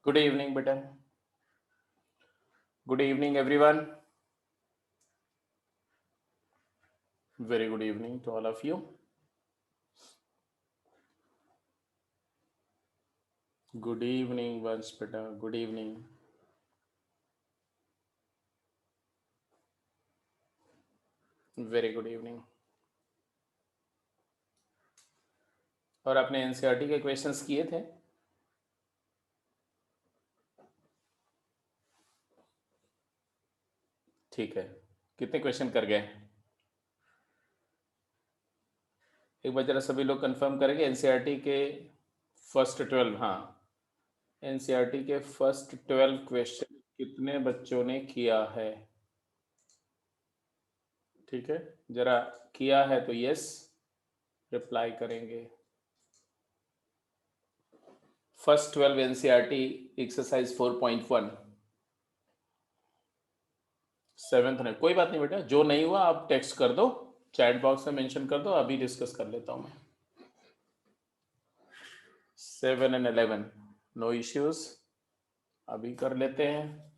Good evening, beta. Good evening, everyone. Very good evening to all of you. Good evening, once, beta. Good evening. Very good evening. और आपने NCERT के questions किए थे? ठीक है. कितने क्वेश्चन कर गए? एक बार जरा सभी लोग कंफर्म करेंगे. एनसीईआरटी के फर्स्ट 12, हाँ, एनसीईआरटी के फर्स्ट 12 क्वेश्चन कितने बच्चों ने किया है? ठीक है, जरा किया है तो यस रिप्लाई करेंगे. फर्स्ट 12 एनसीईआरटी एक्सरसाइज 4.1 7th ने. कोई बात नहीं बेटा, जो नहीं हुआ आप टेक्स्ट कर दो, चैट बॉक्स में मेंशन कर दो, अभी डिस्कस कर लेता हूं मैं. 7 and 11 नो इश्यूज, अभी कर लेते हैं.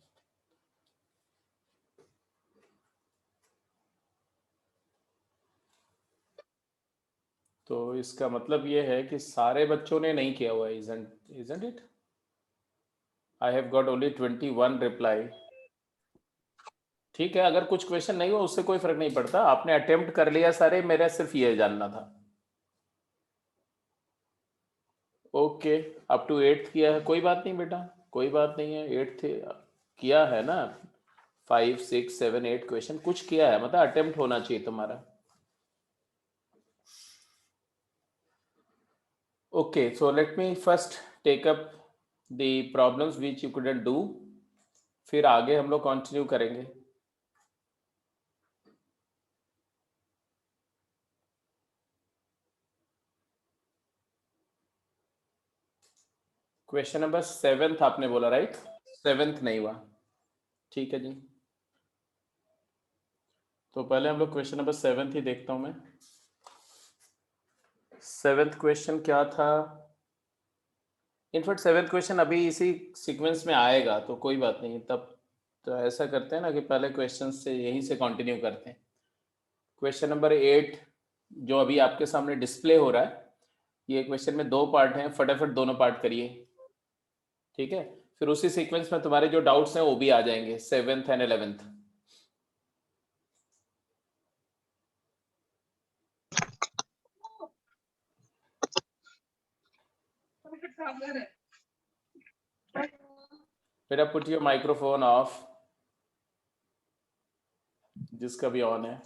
तो इसका मतलब ये है कि सारे बच्चों ने नहीं किया हुआ है. Isn't it? I have got only 21 reply. ठीक है, अगर कुछ क्वेश्चन नहीं हुआ उससे कोई फर्क नहीं पड़ता. आपने अटेम्प्ट कर लिया सारे, मेरा सिर्फ ये जानना था. ओके, अप टू 8th किया है, कोई बात नहीं बेटा, कोई बात नहीं है. 8th किया है ना, 5, 6, 7, 8 क्वेश्चन कुछ किया है, मतलब अटेम्प्ट होना चाहिए तुम्हारा. Okay, so let me first take up the problems which you couldn't do, फिर आगे हम लोग कंटिन्यू करेंगे. क्वेश्चन नंबर 7th आपने बोला, राइट? 7th नहीं हुआ, ठीक है जी. तो पहले हम लोग क्वेश्चन नंबर 7th ही देखता हूं मैं. 7th क्वेश्चन क्या था? इनफैक्ट 7th क्वेश्चन अभी इसी सीक्वेंस में आएगा, तो कोई बात नहीं. तब तो ऐसा करते हैं ना कि पहले क्वेश्चन से यहीं से कंटिन्यू करते हैं. क्वेश्चन नंबर 8 जो अभी आपके सामने डिस्प्ले हो रहा है, ये क्वेश्चन में 2 पार्ट हैं, फटाफट दोनों पार्ट करिए. ठीक है, फिर उसी सीक्वेंस में तुम्हारे जो डाउट्स हैं वो भी आ जाएंगे, 7th एंड 11th. बेटा पुट योर माइक्रोफोन ऑफ, जिसका भी ऑन है.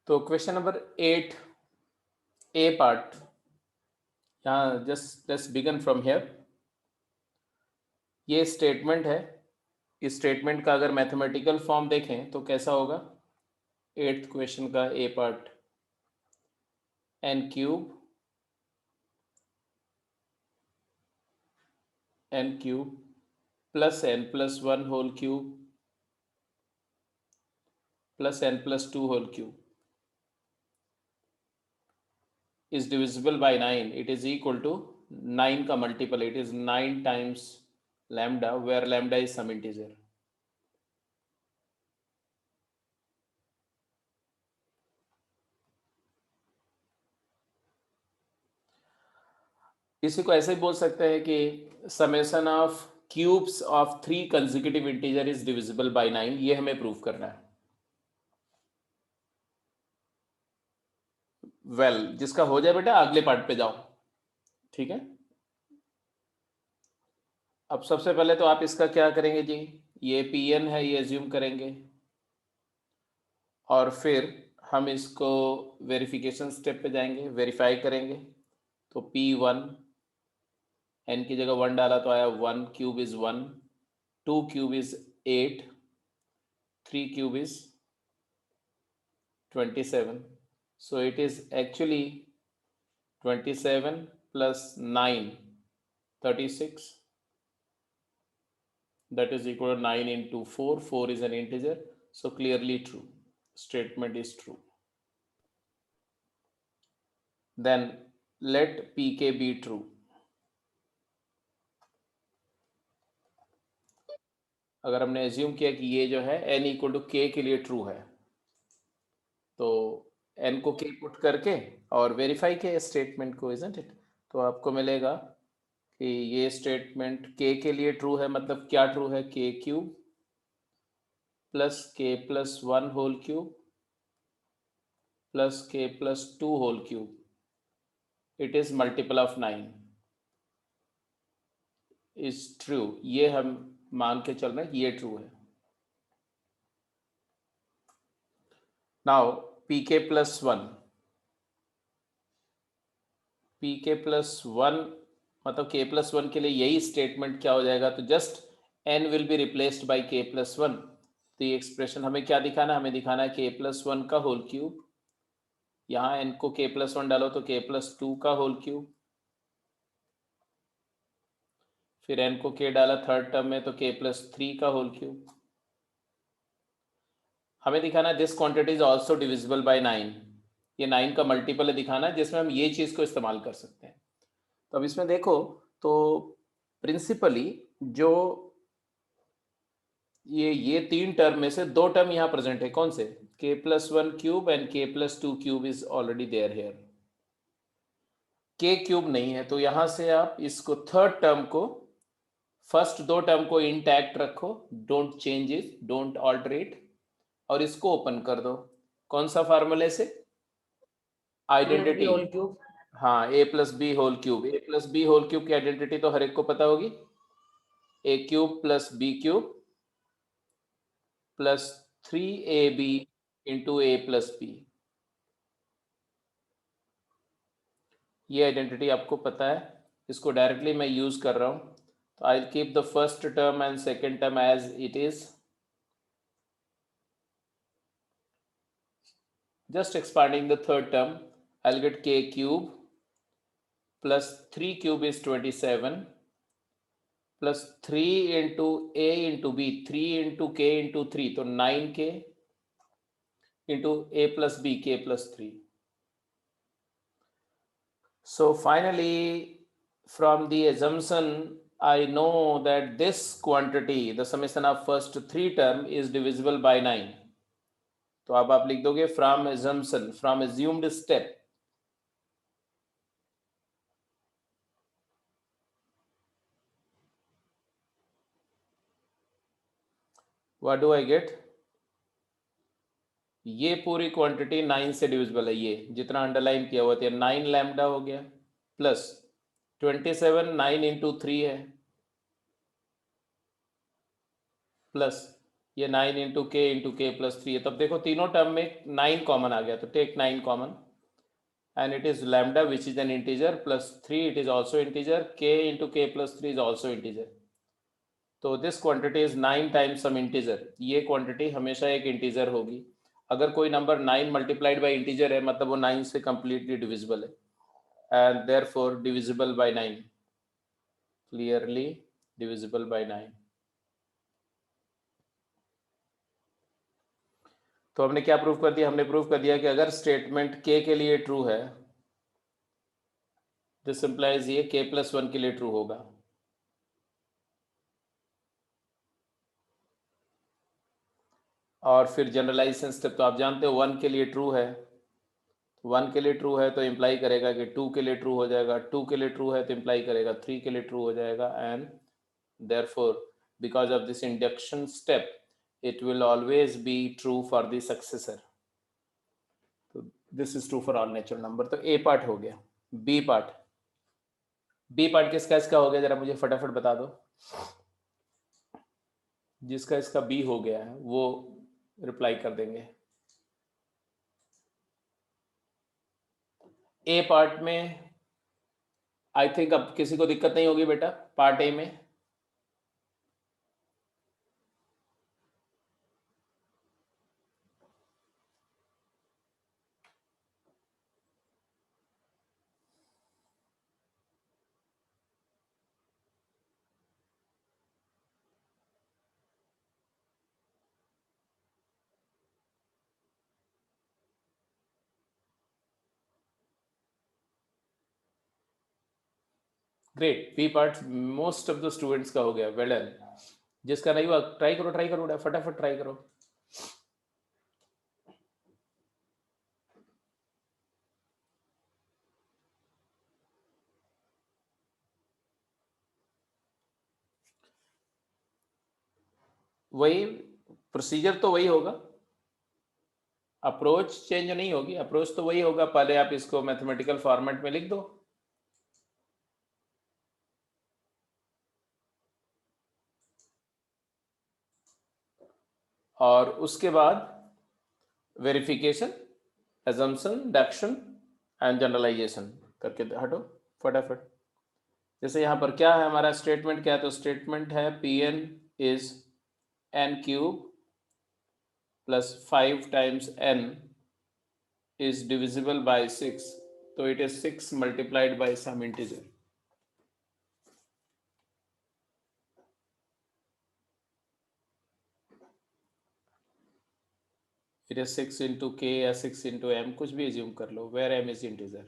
तो क्वेश्चन नंबर 8 ए पार्ट, यहाँ just let's begin from here. ये स्टेटमेंट है. इस स्टेटमेंट का अगर मैथमेटिकल फॉर्म देखें तो कैसा होगा? 8th क्वेश्चन का ए part, n cube plus n plus 1 whole cube plus n plus 2 whole cube is divisible by 9. It is equal to 9 का multiple, it is 9 times lambda, where lambda is some integer. इसी को ऐसे ही बोल सकते हैं कि summation of cubes of 3 consecutive integer is divisible by 9. ये हमें प्रूव करना है. वेल, जिसका हो जाए बेटा अगले पार्ट पे जाओ. ठीक है, अब सबसे पहले तो आप इसका क्या करेंगे जी, ये Pn है, ये एज्यूम करेंगे, और फिर हम इसको वेरिफिकेशन स्टेप पे जाएंगे, वेरीफाई करेंगे. तो P1, n की जगह 1 डाला तो आया 1 cube is 1, 2 cube is 8, 3 cube is 27. So it is actually 27 plus 9, 36. That is equal to 9 into 4. 4 is an integer. So clearly true. Statement is true. Then let pk be true. अगर हमने assume किया कि ये जो है n equal to k के लिए true है, तो n को k पुट करके और वेरीफाई किया स्टेटमेंट को, इजंट इट? तो आपको मिलेगा कि ये स्टेटमेंट k के लिए ट्रू है, मतलब क्या ट्रू है? k cube plus k plus 1 whole cube plus k plus 2 whole cube, it is multiple of 9 is true. ये हम मान के चल रहे हैं कि ये ट्रू है। Now pk plus 1, pk plus 1 मतलब k प्लस 1 के लिए यही स्टेटमेंट क्या हो जाएगा? तो just n will be replaced by k plus 1। तो ये एक्सप्रेशन हमें क्या दिखाना है? हमें दिखाना है k प्लस 1 का होल क्यूब। यहाँ n को k प्लस 1 डालो तो k प्लस 2 का होल क्यूब, फिर n को k डाला थर्ड टर्म में तो k प्लस 3 का होल क्यूब। हमें दिखाना है this quantity is also divisible by 9। ये 9 का मल्टीपल है दिखाना है, जिसमें हम ये चीज़ को इस्तेमाल कर सकते हैं। तो अब इसमें देखो तो प्रिंसिपली जो ये 3 टर्म में से 2 टर्म यहाँ प्रेजेंट है। कौन से? k plus 1 cube and k plus 2 cube is already there here. k cube नहीं है, तो यहाँ से आप इसको थर्ड टर्म को, फर्स्ट 2 टर्म को इंटैक्ट रखो, don't change it, don't alter, और इसको ओपन कर दो। कौन सा फार्मूले से? आइडेंटिटी। हाँ, A plus B whole cube. A plus B whole cube की आइडेंटिटी तो हर एक को पता होगी, A cube plus B cube plus 3ab into A plus B. ये आइडेंटिटी आपको पता है, इसको डायरेक्टली मैं यूज कर रहा हूँ। तो I keep the first term and second term as it is, just expanding the third term, I'll get k cube plus 3 cube is 27 plus 3 into a into b, 3 into k into 3, तो 9k into a plus b, k plus 3. So finally, from the assumption, I know that this quantity, the summation of first 3 term is divisible by 9. तो अब आप लिख दोगे from assumption, from assumed step, what do I get? ये पूरी quantity 9 से divisible है, ये जितना अंडरलाइन किया हुआ था 9 लैम्डा हो गया, प्लस 27 9 इंटू 3 है, प्लस ये 9 इंटू के प्लस 3 है। तब देखो तीनों टर्म में 9 कॉमन आ गया, तो take 9 common and it is lambda which is an integer plus 3, it is also integer, k into k plus 3 is also integer. तो this quantity is 9 times some integer। ये quantity हमेशा एक integer होगी। अगर कोई नंबर 9 मल्टीप्लाइड बाई इंटीजर है मतलब वो 9 से कंप्लीटली डिविजिबल है, and therefore divisible by 9, clearly divisible by 9। तो हमने क्या प्रूव कर दिया? हमने प्रूव कर दिया कि अगर स्टेटमेंट k के लिए ट्रू है, दिस इंप्लाइज ये k प्लस 1 के लिए ट्रू होगा। और फिर जनरलाइजेशन स्टेप तो आप जानते हो, 1 के लिए ट्रू है, 1 के लिए ट्रू है तो इम्प्लाई करेगा कि 2 के लिए ट्रू हो जाएगा, 2 के लिए ट्रू है तो इम्प्लाई करेगा 3 के लिए ट्रू हो जाएगा, and therefore because of this induction step it will always be true for the successor. तो this is true for all natural number। तो A पार्ट हो गया। B पार्ट किसका इसका हो गया? जरा मुझे फटाफट बता दो। जिसका इसका B हो गया है वो रिप्लाई कर देंगे। A पार्ट में आई थिंक अब किसी को दिक्कत नहीं होगी बेटा, पार्ट A में। Great, B part most of the students का हो गया, वेल डन। जिसका नहीं हुआ ट्राई करो फटाफट ट्राई करो। वही प्रोसीजर तो वही होगा, अप्रोच चेंज नहीं होगी, अप्रोच तो वही होगा। पहले आप इसको मैथमेटिकल फॉर्मेट में लिख दो, और उसके बाद verification, assumption, deduction and generalisation करके हटो फटाफट। जैसे यहाँ पर क्या है, हमारा स्टेटमेंट क्या है, तो स्टेटमेंट है Pn is n cube plus 5 times n is divisible by 6, तो it is 6 multiplied by some integer. It is 6 into k या 6 into m, कुछ भी assume कर लो, where m is integer,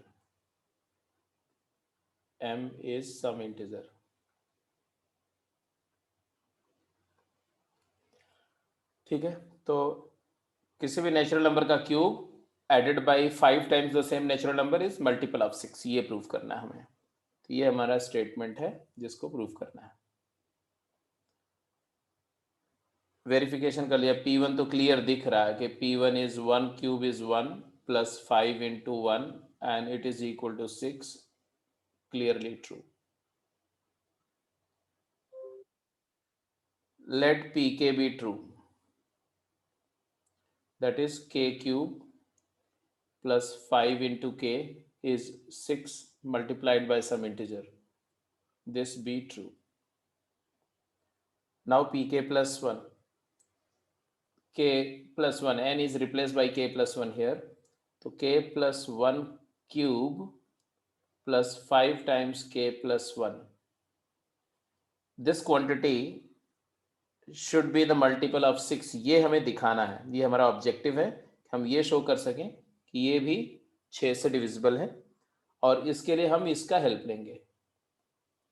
m is some integer. ठीक है, तो किसी भी नेचुरल नंबर का cube added by 5 times the same natural number is multiple of 6, ये प्रूव करना है हमें। तो ये हमारा स्टेटमेंट है जिसको प्रूव करना है। वेरिफिकेशन कर लिया, P1 तो क्लियर दिख रहा है कि P1 is 1 cube is 1 plus 5 into 1 and it is equal to 6, clearly true. Let Pk be true, that is k cube plus 5 into k is 6 multiplied by some integer, this be true. Now Pk plus 1, k plus 1, n is replaced by k plus 1 here, so k plus 1 cube plus 5 times k plus 1, this quantity should be the multiple of 6, ये हमें दिखाना है, ये हमारा objective है, हम ये show कर सकें कि ये भी 6 से डिविजिबल है, और इसके लिए हम इसका हेल्प लेंगे,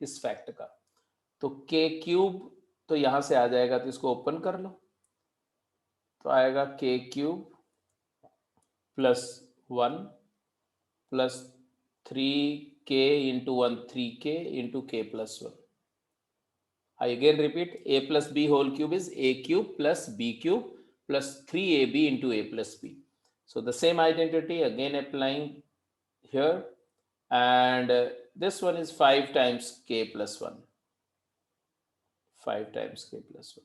इस फैक्ट का। तो k क्यूब तो यहाँ से आ जाएगा, तो इसको ओपन कर लो, तो आएगा k cube plus 1 plus 3k into 1 3k into k plus 1। I again repeat, a plus b whole cube is a cube plus b cube plus 3ab into a plus b. So the same identity again applying here, and this one is 5 times k plus 1, 5 times k plus 1,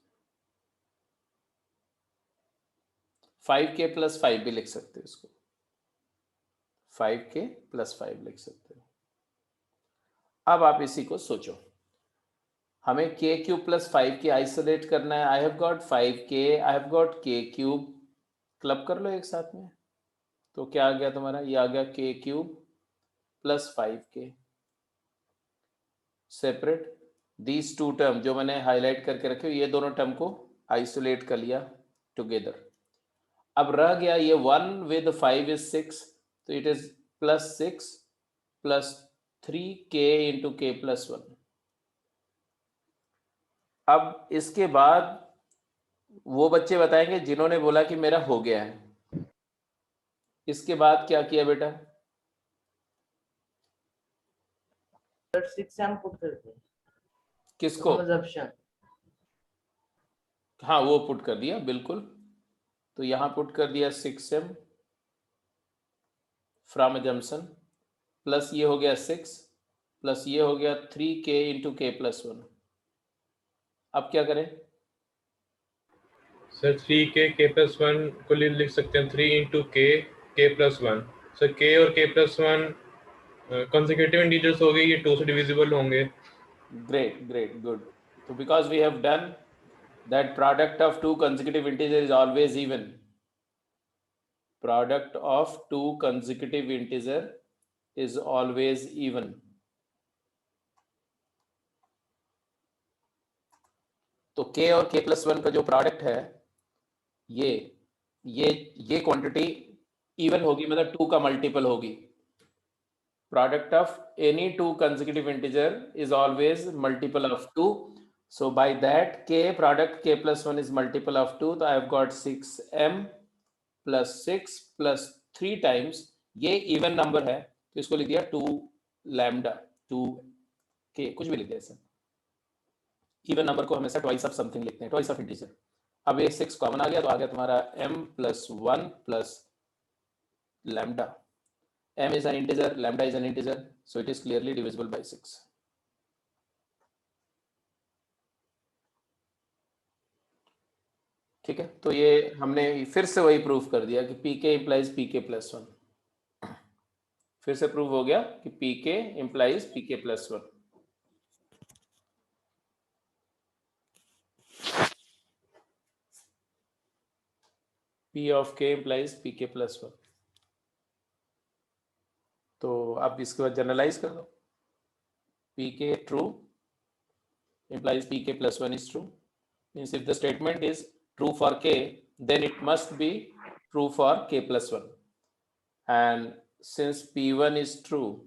5k plus 5 भी लिख सकते हो इसको, 5k plus 5 लिख सकते हो। अब आप इसी को सोचो, हमें k cube plus 5k isolate करना है। I have got 5k, I have got k cube, club कर लो एक साथ में, तो क्या आ गया तुम्हारा, ये आ गया k cube plus 5k separate. These two term जो मैंने हाईलाइट करके रखे, ये दोनों टर्म को आइसोलेट कर लिया टुगेदर। अब रह गया ये 1 विद 5 इज 6, तो it is plus 6 plus 3k into k plus 1। अब इसके बाद वो बच्चे बताएंगे जिन्होंने बोला कि मेरा हो गया है। इसके बाद क्या किया बेटा, 6m पुट करते हैं, किसको, assumption, हाँ वो पुट कर दिया बिल्कुल, तो यहाँ पुट कर दिया 6m फ्रॉम assumption, प्लस ये हो गया 6 प्लस ये हो गया 3k इंटू k प्लस 1। अब क्या करें सर, 3k k प्लस 1 को लिख सकते हैं 3 into k plus 1। Sir k और k प्लस 1 कंसेक्यूटिव इंटीजर्स हो गए, ये 2 से डिविजिबल होंगे। Great great good. तो because we have done that product of two consecutive integer is always even, product of two consecutive integer is always even. तो k और k plus 1 का जो प्रोडक्ट है, ये क्वांटिटी इवन होगी, मतलब 2 का मल्टीपल होगी। product of any two consecutive integer is always multiple of 2. So by that k product k plus 1 is multiple of 2, तो I have got 6m plus 6 plus 3 times, ये even number है तो इसको लिख दिया 2 लैम्डा 2k, कुछ भी लिख दिया ऐसा। इवन नंबर को हमेशा ट्वाइस ऑफ समथिंग लिखते हैं, ट्वाइस ऑफ इंटीजर। अब ये 6 कॉमन आ गया तो आ गया तुम्हारा m plus 1 plus lambda. M is an integer, lambda is an integer, so it is clearly divisible by 6. ठीक है, तो ये हमने फिर से वही प्रूफ कर दिया कि pk implies pk plus 1. फिर से प्रूव हो गया कि pk implies pk plus 1. p of k implies pk plus 1. तो आप इसके बाद जनरलाइज कर दो, pk true implies pk plus 1 is true. Means if the statement is true for k, then it must be true for k plus 1. And since p1 is true,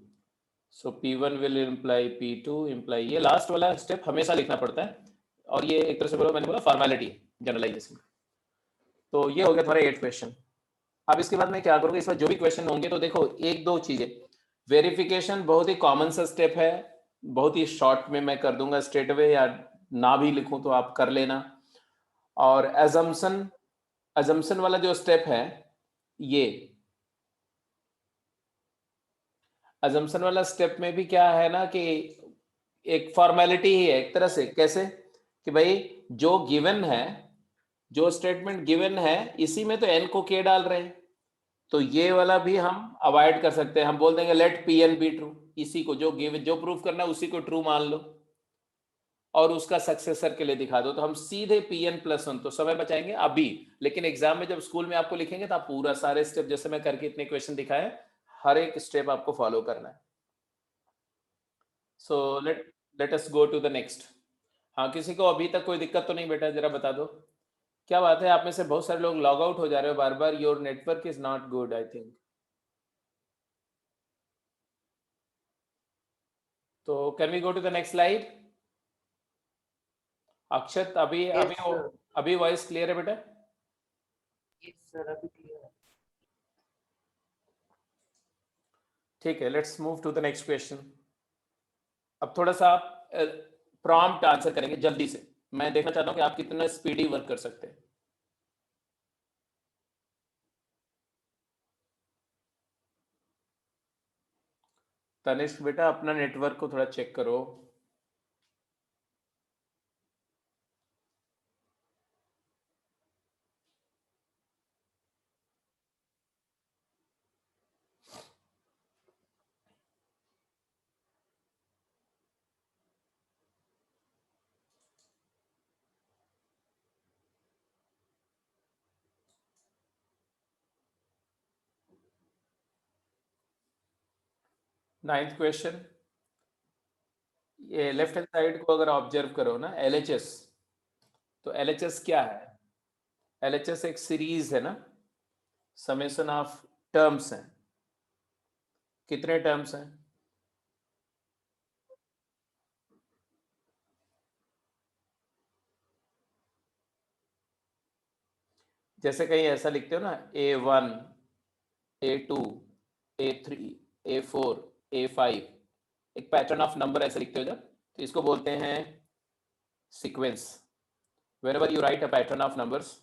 so p1 will imply p2 imply, ये last वाला step हमेशा लिखना पड़ता है और ये एक तरह से बोलो, मैंने बोला फॉर्मेलिटी जनरलाइजेशन। तो ये हो गया तुम्हारा 8 क्वेश्चन। अब इसके बाद मैं क्या करूँगा, इस बार जो भी क्वेश्चन होंगे तो देखो एक दो चीजें, वेरिफिकेशन बहुत ही कॉमन सा स्टेप है, बहुत ही शॉर्ट में मैं कर दूंगा स्ट्रेट अवे, या ना भी लिखूं तो आप कर लेना। और अजम्पशन वाला जो स्टेप है, ये अजम्पशन वाला स्टेप में भी क्या है ना कि एक फॉर्मेलिटी ही है एक तरह से। कैसे कि भाई जो गिवन है, जो स्टेटमेंट गिवन है, इसी में तो n को k डाल रहे हैं, तो ये वाला भी हम अवॉइड कर सकते हैं। हम बोल देंगे let P n be true, इसी को जो गिवन जो प्रूफ करना है उसी को ट्रू मान लो और उसका सक्सेसर के लिए दिखा दो, तो हम सीधे pn प्लस 1, तो समय बचाएंगे अभी। लेकिन एग्जाम में जब स्कूल में आपको लिखेंगे तो आप पूरा सारे स्टेप, जैसे मैं करके इतने क्वेश्चन दिखाए, हर एक स्टेप आपको फॉलो करना है। So let us go to the next. हाँ, किसी को अभी तक कोई दिक्कत तो नहीं बेटा, जरा बता दो क्या बात है। आप में से बहुत सारे लोग लॉग आउट हो जा रहे हो बार बार, your network is not good I think. तो can we go to the next slide. Akshat अभी वॉइस क्लियर है बेटा? यस सर, अभी क्लियर है। ठीक है, let's move to the next question. अब थोड़ा सा आप प्रॉम्प्ट आंसर करेंगे जल्दी से, मैं देखना चाहता हूं कि आप कितना स्पीडी वर्क कर सकते हैं। तनिष्क बेटा अपना नेटवर्क को थोड़ा चेक करो। नाइन्थ क्वेश्चन, ये लेफ्ट हैंड साइड को अगर ऑब्जर्व करो ना, LHS, तो LHS क्या है? LHS एक सीरीज है ना, समेशन ऑफ टर्म्स हैं। कितने टर्म्स हैं? जैसे कहीं ऐसा लिखते हो ना, A1 A2 A3 A4 A5, एक पैटर्न ऑफ नंबर ऐसे लिखते हो जब, तो इसको बोलते हैं sequence. whenever you write a pattern of numbers,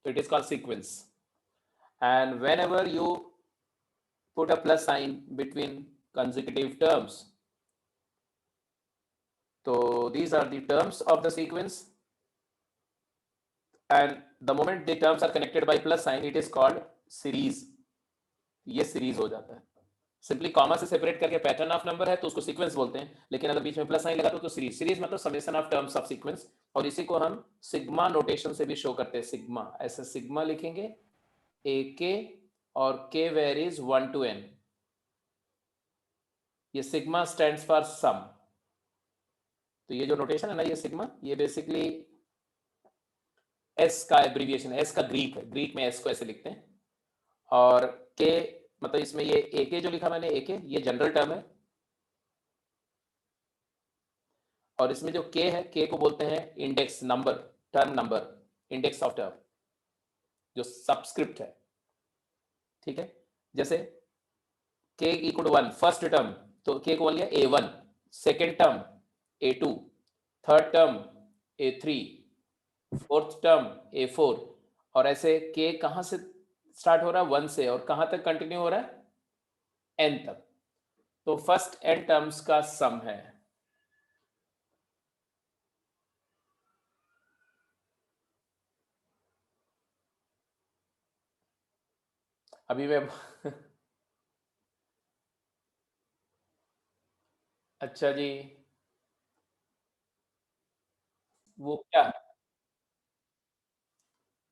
so it is called sequence. And whenever you put a plus sign between consecutive terms, so these are the terms of the sequence, and the moment the terms are connected by plus sign, it is called series. ये series हो जाता है। Simply comma से separate करके pattern of number है तो उसको sequence बोलते हैं, लेकिन अगर बीच में प्लस साइन लगा तो सीरीज। सीरीज मतलब summation of terms of sequence, और इसी को हम सिग्मा नोटेशन से भी शो करते हैं। सिग्मा, ऐसे सिग्मा लिखेंगे, ए के और के वेरीज 1 to n। ये सिग्मा स्टैंड्स फॉर सम। तो ये जो नोटेशन है ना, ये सिग्मा, ये बेसिकली एस का एब्रीविएशन है। एस का ग्रीक है, ग्रीक में एस को ऐसे लिखते हैं, और के मतलब इसमें ये ए के जो लिखा मैंने ए के, ये जनरल टर्म है, और इसमें जो के है, के को बोलते हैं index number, term number, index of term, जो सबस्क्रिप्ट है, ठीक है। जैसे के इक्वल 1 फर्स्ट टर्म, तो के को बोल लिया A1, second term A2, third term A3, fourth term A4, और ऐसे के कहां से स्टार्ट हो रहा है? 1 से, और कहां तक कंटिन्यू हो रहा है? n तक। तो फर्स्ट n टर्म्स का सम है। अभी मैं अच्छा जी, वो क्या है?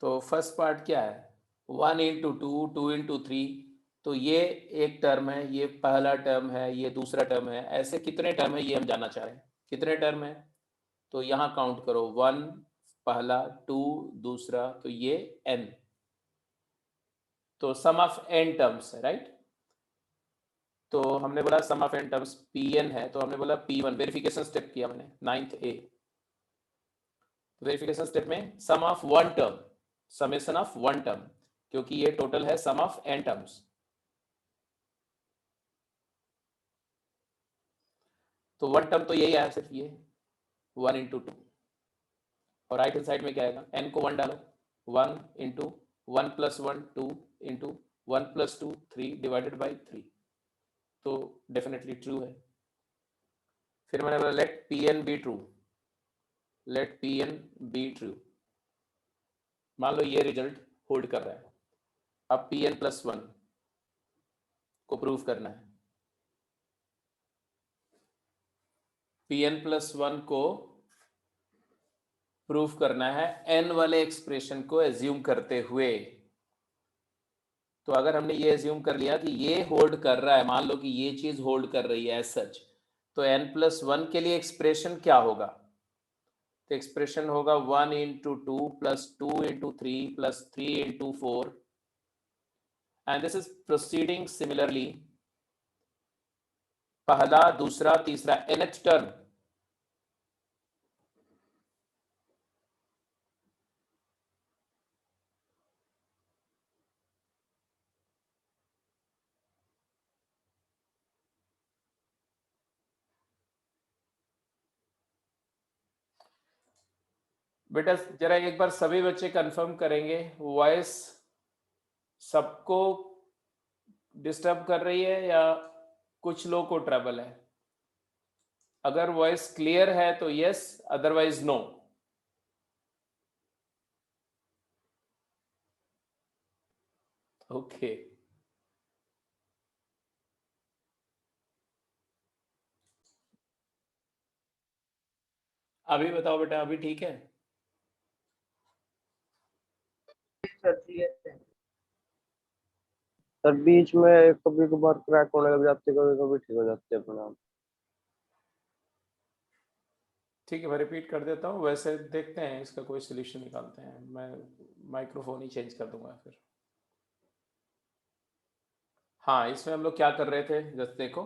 तो फर्स्ट पार्ट क्या है? 1 इंटू 2, 2 इंटू 3, तो ये एक टर्म है, ये पहला टर्म है, ये दूसरा टर्म है, ऐसे कितने टर्म है ये हम जानना चाह रहे हैं, कितने टर्म है? तो यहाँ काउंट करो, 1 पहला, 2 दूसरा, तो ये n, तो सम ऑफ n टर्म्स है, राइट। तो हमने बोला सम ऑफ n टर्म्स Pn है, तो हमने बोला P1, वेरिफिकेशन स्टेप किया मैंने 9th A। वेरिफिकेशन स्टेप में sum of one term, summation of one term, क्योंकि ये टोटल है सम ऑफ n टर्म्स। तो वन टर्म तो यही आया सिर्फ ये 1 इंटू 2, और राइट हैंड साइड में क्या आएगा? n को 1 डालो, 1 into 1 plus 1 2 into 1 plus 2 3 divided by 3, तो डेफिनेटली ट्रू है। फिर मैंने बोला let Pn be true, let Pn be true. मान लो ये रिजल्ट होल्ड कर रहा है, अब Pn प्लस 1 को प्रूव करना है। Pn प्लस 1 को प्रूफ करना है n वाले एक्सप्रेशन को एज्यूम करते हुए। तो अगर हमने ये एज्यूम कर लिया कि ये होल्ड कर रहा है, मान लो कि ये चीज होल्ड कर रही है एज सच, तो n प्लस 1 के लिए एक्सप्रेशन क्या होगा? तो एक्सप्रेशन होगा 1 into 2 plus 2 into 3 plus 3 into 4, and this is proceeding similarly, पहला, दूसरा, तीसरा, nth टर्म। बेटा जरा एक बार सभी बच्चे कंफर्म करेंगे, वॉइस सबको डिस्टर्ब कर रही है या कुछ लोग को ट्रबल है? अगर वॉइस क्लियर है तो यस, अदरवाइज नो। ओके, अभी बताओ बेटा, अभी ठीक है? सर क्लियर है। सर बीच में कभी कभार क्रैक होने लग जाते, कभी कभी ठीक हो जाते अपने आप। ठीक है, मैं रिपीट कर देता हूँ, वैसे देखते हैं इसका कोई सोल्यूशन निकालते हैं। मैं माइक्रोफोन ही चेंज कर दूंगा फिर। हाँ, इसमें हम लोग क्या कर रहे थे, जस्ट देखो,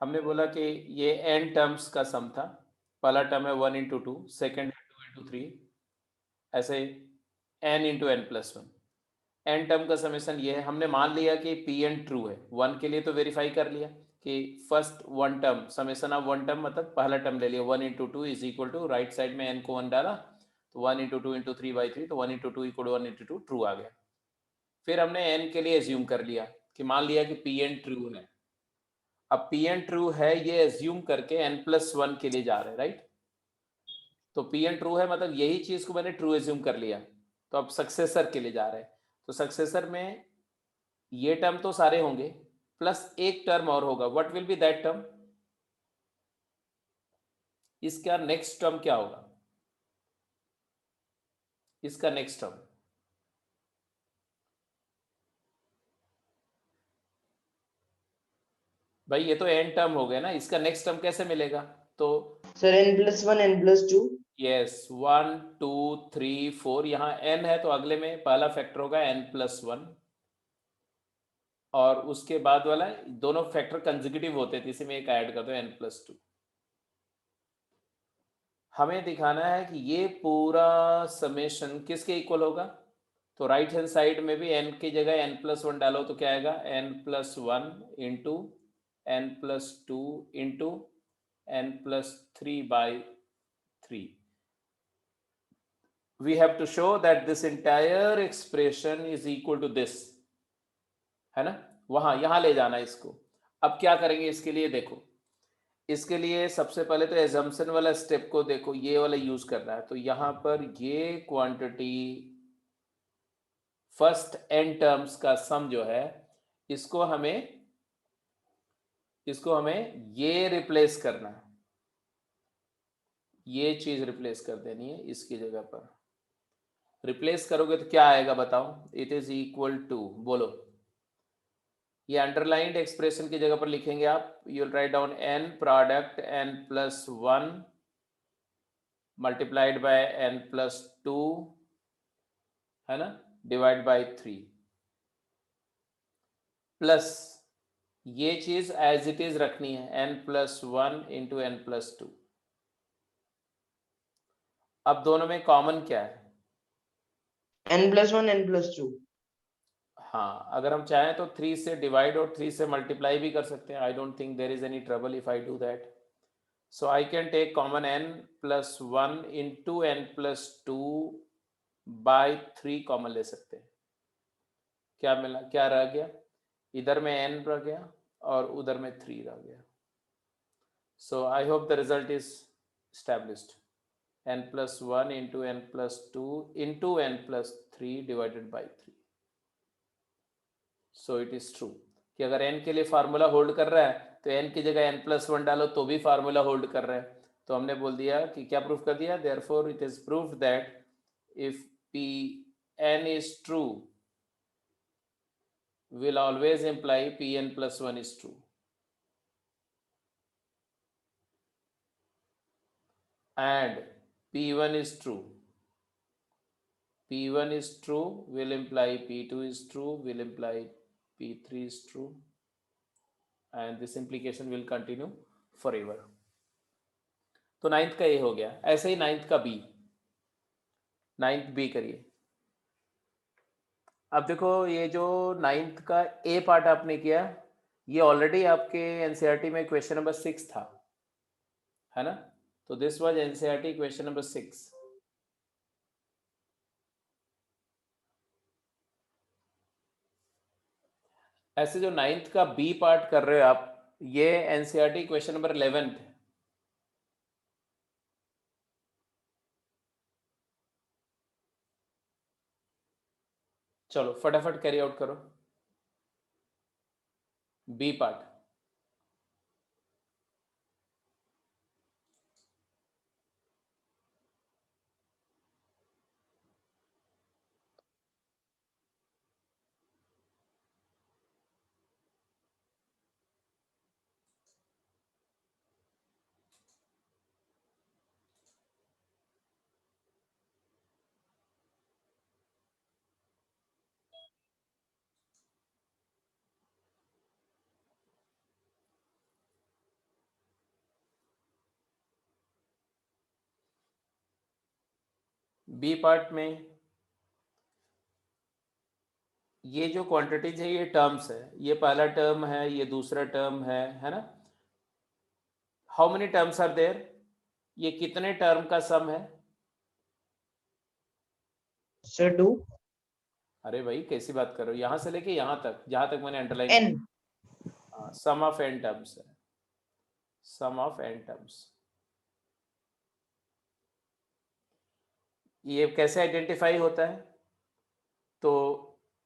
हमने बोला कि ये n टर्म्स का सम था। पहला टर्म है 1 इंटू 2, सेकेंड 2 इंटू 3, ऐसे n into n plus 1, n term का समेशन ये है। हमने मान लिया कि Pn ट्रू है, 1 के लिए तो वेरीफाई कर लिया कि first one term, summation of one term मतलब पहला टर्म ले लिया, 1 into 2 is equal to, right side में n को 1 डाला, तो 1 इंटू 2 इंटू 3 बाई 3, तो 1 इंटू 2 इक्वल 1 इंटू 2 ट्रू आ गया। फिर हमने n के लिए एज्यूम कर लिया कि मान लिया कि Pn ट्रू है। अब Pn ट्रू है ये एज्यूम करके n प्लस 1 के लिए जा रहे हैं, राइट। तो Pn ट्रू है मतलब यही चीज को मैंने ट्रू एज्यूम कर लिया, तो अब सक्सेसर के लिए जा रहे हैं। तो सक्सेसर में ये टर्म तो सारे होंगे, प्लस एक टर्म और होगा। What will B that term? इसका नेक्स्ट टर्म क्या होगा? इसका नेक्स्ट टर्म, भाई ये तो n टर्म हो गया ना, इसका नेक्स्ट टर्म कैसे मिलेगा? तो सर n+1 n+2। यस, 1 2 3 4, यहाँ n है तो अगले में पहला फैक्टर होगा n प्लस 1, और उसके बाद वाला दोनों फैक्टर कंसेक्यूटिव होते थे, इसी में एक ऐड कर दो n+2। हमें दिखाना है कि ये पूरा समेशन किसके इक्वल होगा। तो राइट हैंड साइड में भी n की जगह n+1 डालो तो क्या आएगा, n+1 into n+2 into n+3/3। We have to show that this entire expression is equal to this, है ना, वहां यहां ले जाना इसको। अब क्या करेंगे इसके लिए, देखो इसके लिए सबसे पहले तो एजम्पशन वाला स्टेप को देखो, ये वाला यूज करना है। तो यहां पर ये क्वांटिटी फर्स्ट n टर्म्स का सम जो है, इसको हमें ये रिप्लेस करना है, ये चीज रिप्लेस कर देनी है इसकी जगह पर। रिप्लेस करोगे तो क्या आएगा बताओ, इट इज इक्वल टू, बोलो, ये अंडरलाइंड एक्सप्रेशन की जगह पर लिखेंगे आप, you will write down n product n+1 multiplied by n+2, है ना, डिवाइड बाय 3 प्लस ये चीज एज इट इज रखनी है n+1 इंटू n+2। अब दोनों में कॉमन क्या है, n+1 n+2। हाँ अगर हम चाहें तो 3 से डिवाइड और 3 से मल्टीप्लाई भी कर सकते हैं। I don't think there is any trouble if I do that. So I can take common n+1 into n+2 by 3 common ले सकते हैं। क्या मिला, क्या रह गया, इधर में n रह गया और उधर में 3 रह गया। So I hope the result is established, n+1 into n+2 into n+3 divided by 3। So it is true कि अगर n के लिए फार्मूला होल्ड कर रहा है तो n की जगह n+1 डालो तो भी फार्मूला होल्ड कर रहा है। तो हमने बोल दिया कि क्या प्रूफ कर दिया, therefore it is proved that if Pn is true will always imply Pn+1 is true, and P1 is true, P1 is true will imply P2 is true, will imply P3 is true, and this implication will continue forever। तो ninth का ए हो गया। ऐसे ही ninth का B, ninth B करिए। अब देखो ये जो नाइन्थ का ए पार्ट आपने किया, ये ऑलरेडी आपके एनसीईआरटी में क्वेश्चन नंबर 6 था, है ना। तो this was NCERT question number 6। ऐसे जो नाइन्थ का बी पार्ट कर रहे हो आप, ये एनसीईआरटी क्वेश्चन नंबर 11 है। चलो फटाफट कैरी आउट करो बी पार्ट। बी पार्ट में ये जो क्वांटिटीज है ये टर्म्स है, ये पहला टर्म है, ये दूसरा टर्म है ना। How many terms are there, ये कितने टर्म का सम है। सर 2। अरे भाई कैसी बात कर रहे हो, यहां से लेके यहां तक, जहां तक मैंने अंडरलाइन n। किया, सम ऑफ n टर्म्स है, सम ऑफ n टर्म्स। ये कैसे आइडेंटिफाई होता है, तो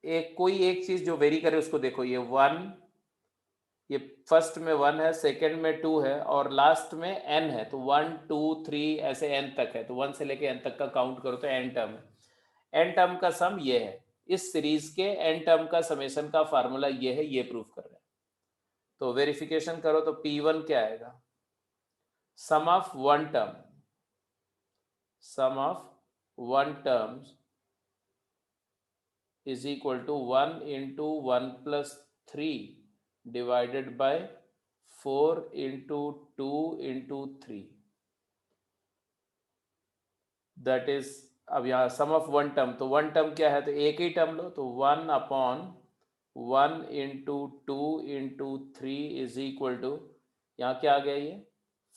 एक कोई एक चीज जो वेरी करे उसको देखो, ये 1, ये फर्स्ट में 1 है, सेकंड में 2 है और लास्ट में n है। तो 1 2 3 ऐसे n तक है, तो 1 से लेके n तक का काउंट करो तो n टर्म है। n टर्म का सम ये है, इस सीरीज के n टर्म का समेशन का फार्मूला ये है, ये प्रूफ कर रहे हैं। तो वेरिफिकेशन करो तो P1 क्या आएगा, sum of one term, sum of one terms is equal to 1 into 1 plus 3 divided by 4 into 2 into 3, that is, अब यहाँ सम ऑफ वन टर्म, तो वन टर्म क्या है, तो एक ही टर्म लो, तो 1/1 into 2 into 3 is equal to, यहाँ क्या आ गया ये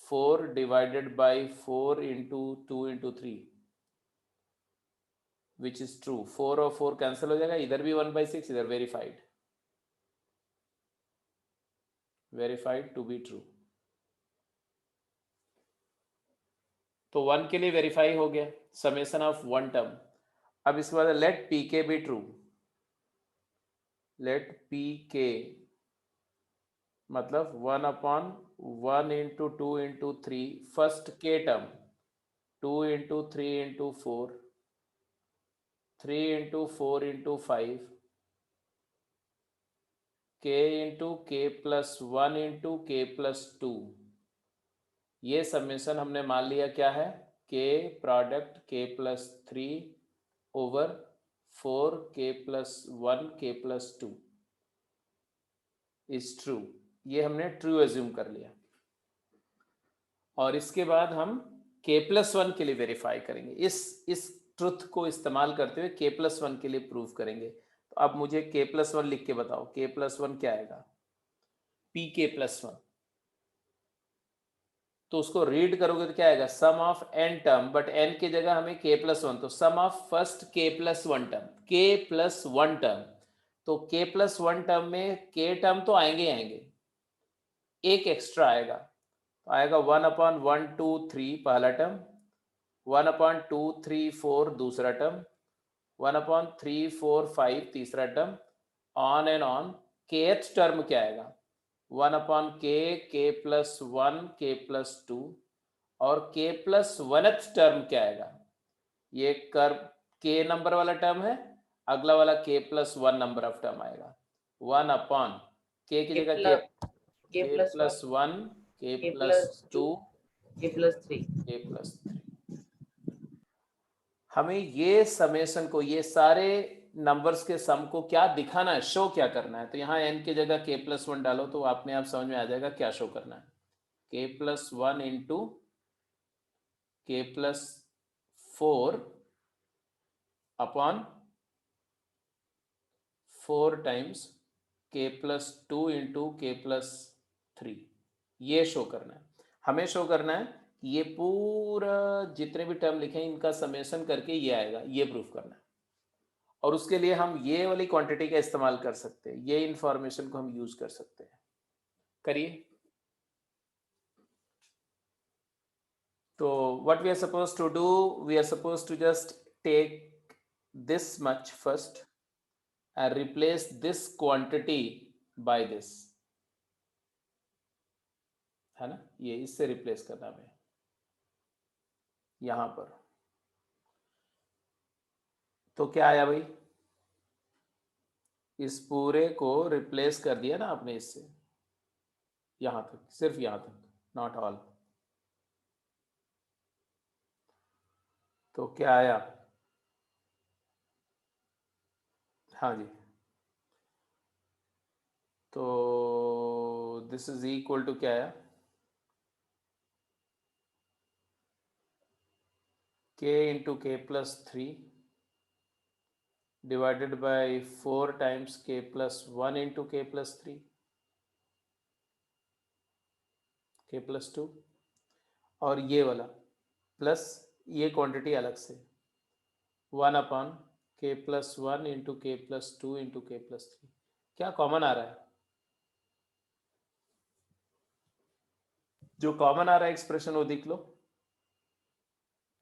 4 divided by 4 into 2 into 3, which is true. 4 और 4 कैंसिल हो जाएगा, इधर भी 1/6, इधर वेरीफाइड टू बी ट्रू। तो 1 के लिए वेरीफाई हो गया, समेशन ऑफ वन टर्म। अब इसके बाद लेट पी के बी ट्रू, लेट पी के मतलब 1/1 इंटू 2 इंटू 3, फर्स्ट के term 2 into 3 into 4, 3 into 4 into 5, के इंटू के प्लस 1 इंटू के प्लस 2। ये समेशन हमने मान लिया क्या है, के प्रोडक्ट के प्लस 3 ओवर 4 के प्लस 1 के प्लस 2 इज ट्रू। ये हमने ट्रू एज्यूम कर लिया, और इसके बाद हम k प्लस 1 के लिए वेरीफाई करेंगे। इस ट्रुथ को इस्तेमाल करते हुए k प्लस 1 के लिए प्रूव करेंगे। तो अब मुझे k प्लस 1 लिख के बताओ, k प्लस 1 क्या आएगा, पी के प्लस 1। तो उसको रीड करोगे तो क्या आएगा, sum of n term, but n की जगह हमें k प्लस 1, तो sum of first k plus 1 term, k plus 1 term. तो k प्लस 1 टर्म में k टर्म तो आएंगे ही आएंगे, एक एक्स्ट्रा आएगा, तो आएगा 1/1 2 3 पहला टर्म, 1/2 3 4 दूसरा टर्म, 1/3 4 5 तीसरा term, on and on. kth term क्या आएगा, 1/k, k plus 1, k plus 2, और k प्लस 1th टर्म क्या आएगा, ये कर्व k नंबर वाला टर्म है, अगला वाला k plus 1 number of term आएगा, 1/k की जगह k k plus plus 1, k k plus plus 2, k plus 3। k plus 3। हमें ये समेशन को, ये सारे नंबर्स के सम को क्या दिखाना है, शो क्या करना है। तो यहाँ n की जगह k प्लस 1 डालो तो आपने आप समझ में आ जाएगा क्या शो करना है, k plus 1 into k plus 4 upon 4 times k plus 2 into k plus 3, ये शो करना है। हमें शो करना है कि ये पूरा जितने भी टर्म लिखे हैं इनका समेशन करके ये आएगा, ये प्रूफ करना है। और उसके लिए हम ये वाली क्वांटिटी का इस्तेमाल कर सकते हैं, ये इंफॉर्मेशन को हम यूज कर सकते हैं। करिए। तो what we are suppose to do, we are suppose to just take this much first and replace this quantity by this, है ना, ये इससे रिप्लेस करना है यहां पर। तो क्या आया भाई, इस पूरे को रिप्लेस कर दिया ना आपने इससे, यहां तक, सिर्फ यहां तक, नॉट ऑल। तो क्या आया, हाँ जी, तो दिस इज इक्वल टू क्या आया, k into k plus 3 divided by 4 times k plus 1 into k plus 3, k plus 2, और ये वाला प्लस ये क्वांटिटी अलग से 1/k प्लस 1 इंटू के प्लस 2 इंटू के प्लस 3। क्या कॉमन आ रहा है, जो कॉमन आ रहा है एक्सप्रेशन वो देख लो।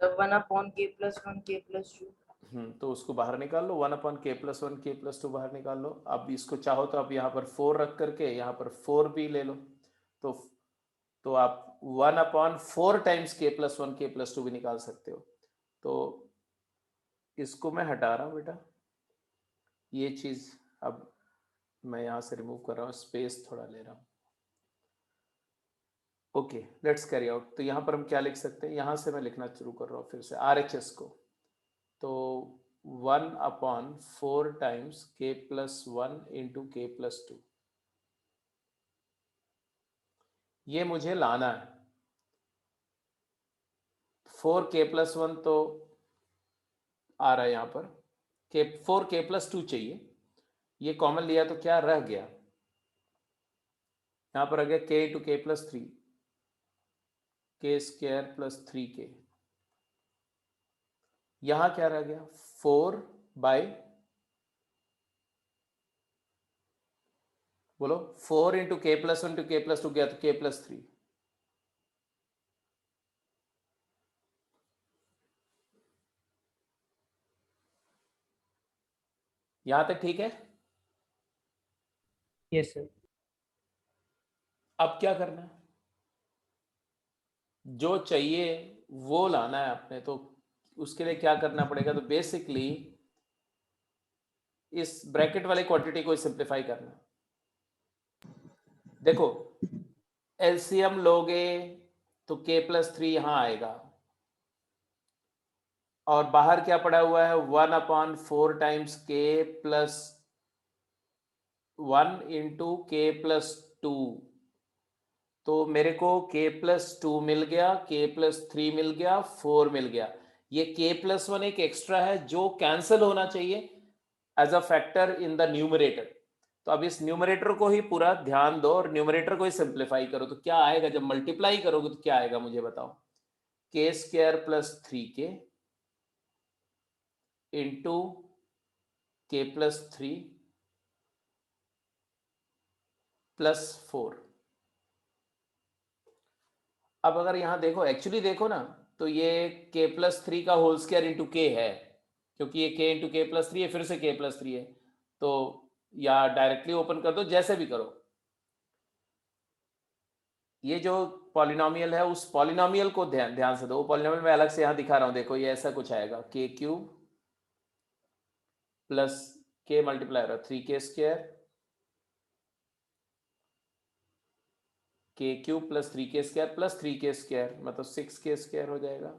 1/k plus 1 k plus 2। तो उसको बाहर निकाल लो, 1/k प्लस 1 k प्लस 2 बाहर निकाल लो। अब इसको चाहो तो आप यहाँ पर 4 रख करके यहाँ पर 4 भी ले लो, तो आप 1/4 times k plus 1 k plus 2 भी निकाल सकते हो। तो इसको मैं हटा रहा हूँ बेटा, ये चीज अब मैं यहाँ से रिमूव कर रहा हूँ, स्पेस थोड़ा ले रहा हूँ। Okay, let's carry out. तो यहाँ पर हम क्या लिख सकते हैं, यहाँ से मैं लिखना शुरू कर रहा हूँ फिर से RHS को। तो 1/4 times k plus 1 into k plus 2, ये मुझे लाना है। 4k+1 तो आ रहा है यहाँ पर, के 4k+2 चाहिए, ये कॉमन लिया तो क्या रह गया, यहाँ पर आ गया k × k+3, k² + 3k। यहाँ क्या रह गया 4 बाई, बोलो 4 × k+1 × k+2 गया तो k+3। यहां तक ठीक है। Yes sir. अब क्या करना है, जो चाहिए वो लाना है आपने, तो उसके लिए क्या करना पड़ेगा, तो बेसिकली इस ब्रैकेट वाली क्वांटिटी को सिंप्लीफाई करना। देखो एलसीएम लोगे तो k+3 यहां आएगा, और बाहर क्या पड़ा हुआ है 1/4 टाइम्स k+1 × k+2, तो मेरे को k+2 मिल गया, k+3 मिल गया, 4 मिल गया। ये k+1 एक एक्स्ट्रा है जो कैंसिल होना चाहिए as a factor in the numerator. तो अब इस न्यूमरेटर को ही पूरा ध्यान दो और न्यूमरेटर को ही सिंप्लीफाई करो, तो क्या आएगा जब मल्टीप्लाई करोगे तो क्या आएगा मुझे बताओ, k² + 3k इंटू k+3 + 4। अब अगर यहां देखो, एक्चुअली देखो ना, तो ये k+3 का होल स्क्वायर इंटू k है, क्योंकि ये k × k+3 है, फिर से k+3 है, तो या डायरेक्टली ओपन कर दो, जैसे भी करो। ये जो पॉलिनोमियल है उस पॉलिनोमियल को ध्यान से दो, वो पॉलिनोमियल मैं अलग से यहाँ दिखा रहा हूँ, देखो ये ऐसा कुछ आएगा k³ + k multiply 3k² k³ + 3k² + 3k², मतलब 6k² हो जाएगा,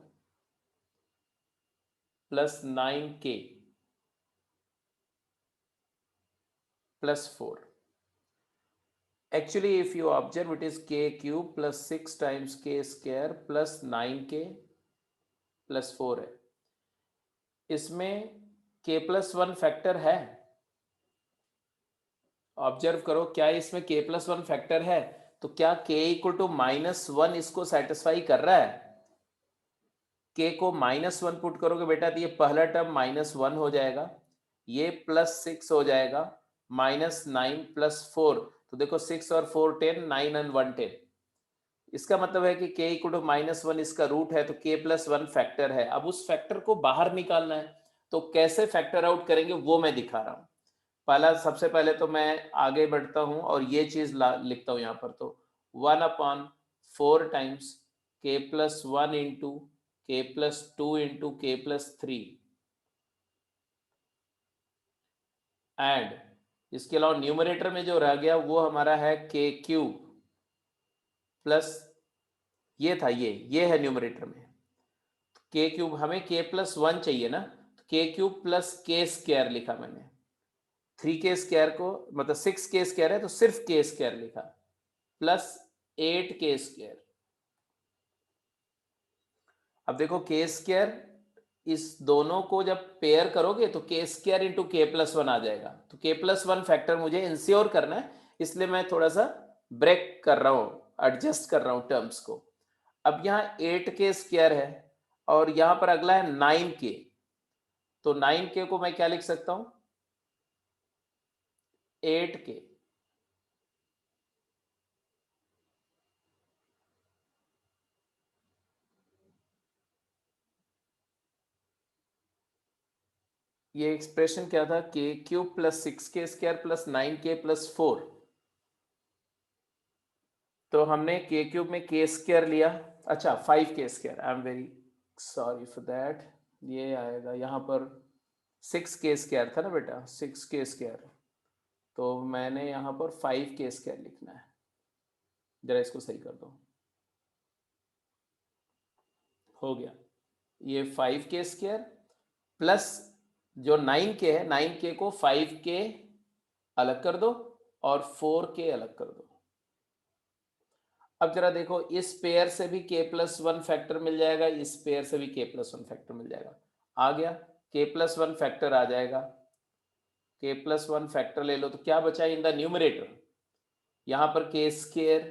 plus 9k + 4। Actually, if you observe, it is k³ + 6 times k² + 9k + 4 है। इसमें k+1 फैक्टर है, ऑब्जर्व करो, क्या इसमें k+1 फैक्टर है, तो क्या k = -1 इसको सेटिस्फाई कर रहा है। k को -1 पुट करोगे बेटा तो ये पहला टर्म -1 हो जाएगा, ये +6 हो जाएगा, -9 + 4, तो देखो 6 और 4 10, 9 और 1 10। इसका मतलब है कि k = -1 इसका रूट है, तो k+1 फैक्टर है। अब उस फैक्टर को बाहर निकालना है, तो कैसे फैक्टर आउट करेंगे वो मैं दिखा रहा हूं। पहला, सबसे पहले तो मैं आगे बढ़ता हूं और ये चीज लिखता हूं यहां पर, तो 1/4 times k+1 into k+2 into k+3 and इसके अलावा न्यूमरेटर में जो रह गया वो हमारा है k³ प्लस, ये था, ये है न्यूमरेटर में k³ हमें k+1 चाहिए ना, तो k³ + k² लिखा मैंने, 3k² को मतलब 6k² है तो सिर्फ k² लिखा, प्लस 8k²। अब देखो k², इस दोनों को जब पेयर करोगे तो k² इंटू k+1 आ जाएगा, तो k+1 फैक्टर मुझे इंश्योर करना है, इसलिए मैं थोड़ा सा ब्रेक कर रहा हूं, एडजस्ट कर रहा हूं टर्म्स को। अब यहाँ 8k² है और यहां पर अगला है 9k, तो 9k को मैं क्या लिख सकता हूं 8k, ये एक्सप्रेशन क्या था, k³ + 6k² + 9k + 4, तो हमने k³ में k² लिया, अच्छा 5k², I am very sorry for that, ये आएगा यहाँ पर 6k² था ना बेटा, 6k², तो मैंने यहाँ पर 5k² लिखना है, जरा इसको सही कर दो, हो गया, ये 5k² प्लस जो 9k है, 9k को 5k अलग कर दो और 4k अलग कर दो। अब जरा देखो, इस पेयर से भी k+1 फैक्टर मिल जाएगा, इस पेयर से भी k+1 फैक्टर मिल जाएगा। आ गया, k+1 फैक्टर आ जाएगा, k+1 फैक्टर ले लो तो क्या बचा इन द न्यूमरेटर, यहाँ पर k²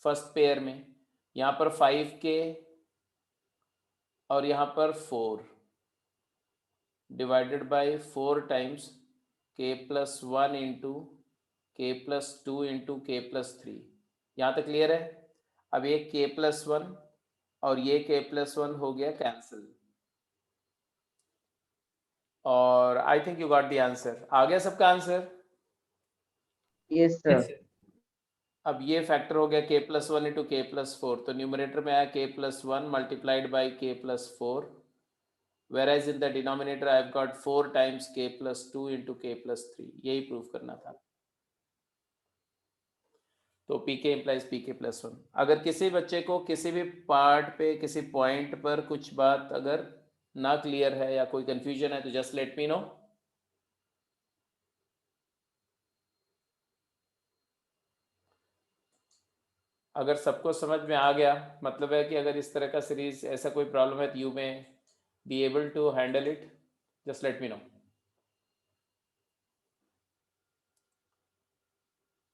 फर्स्ट पेयर में, यहाँ पर 5k और यहाँ पर 4 divided by 4 times k+1 into k+2 into k+3। यहाँ तक क्लियर है? अब ये k+1 और ये k+1 हो गया कैंसिल, और I think you got the answer. आ गया सबका आंसर? Yes sir. अब ये फैक्टर हो गया k+1 इंटू k+4, तो न्यूमरेटर में आया k+1 multiplied by k+4, whereas in the denominator I have got 4 times k+2 into k+3। यही प्रूफ करना था। तो pk implies pk+1। अगर किसी बच्चे को किसी भी पार्ट पे, किसी पॉइंट पर कुछ बात अगर ना क्लियर है या कोई कंफ्यूजन है तो जस्ट लेट मी नो। अगर सबको समझ में आ गया, मतलब है कि अगर इस तरह का सीरीज ऐसा कोई प्रॉब्लम है तो you may be able to handle it, just let me know.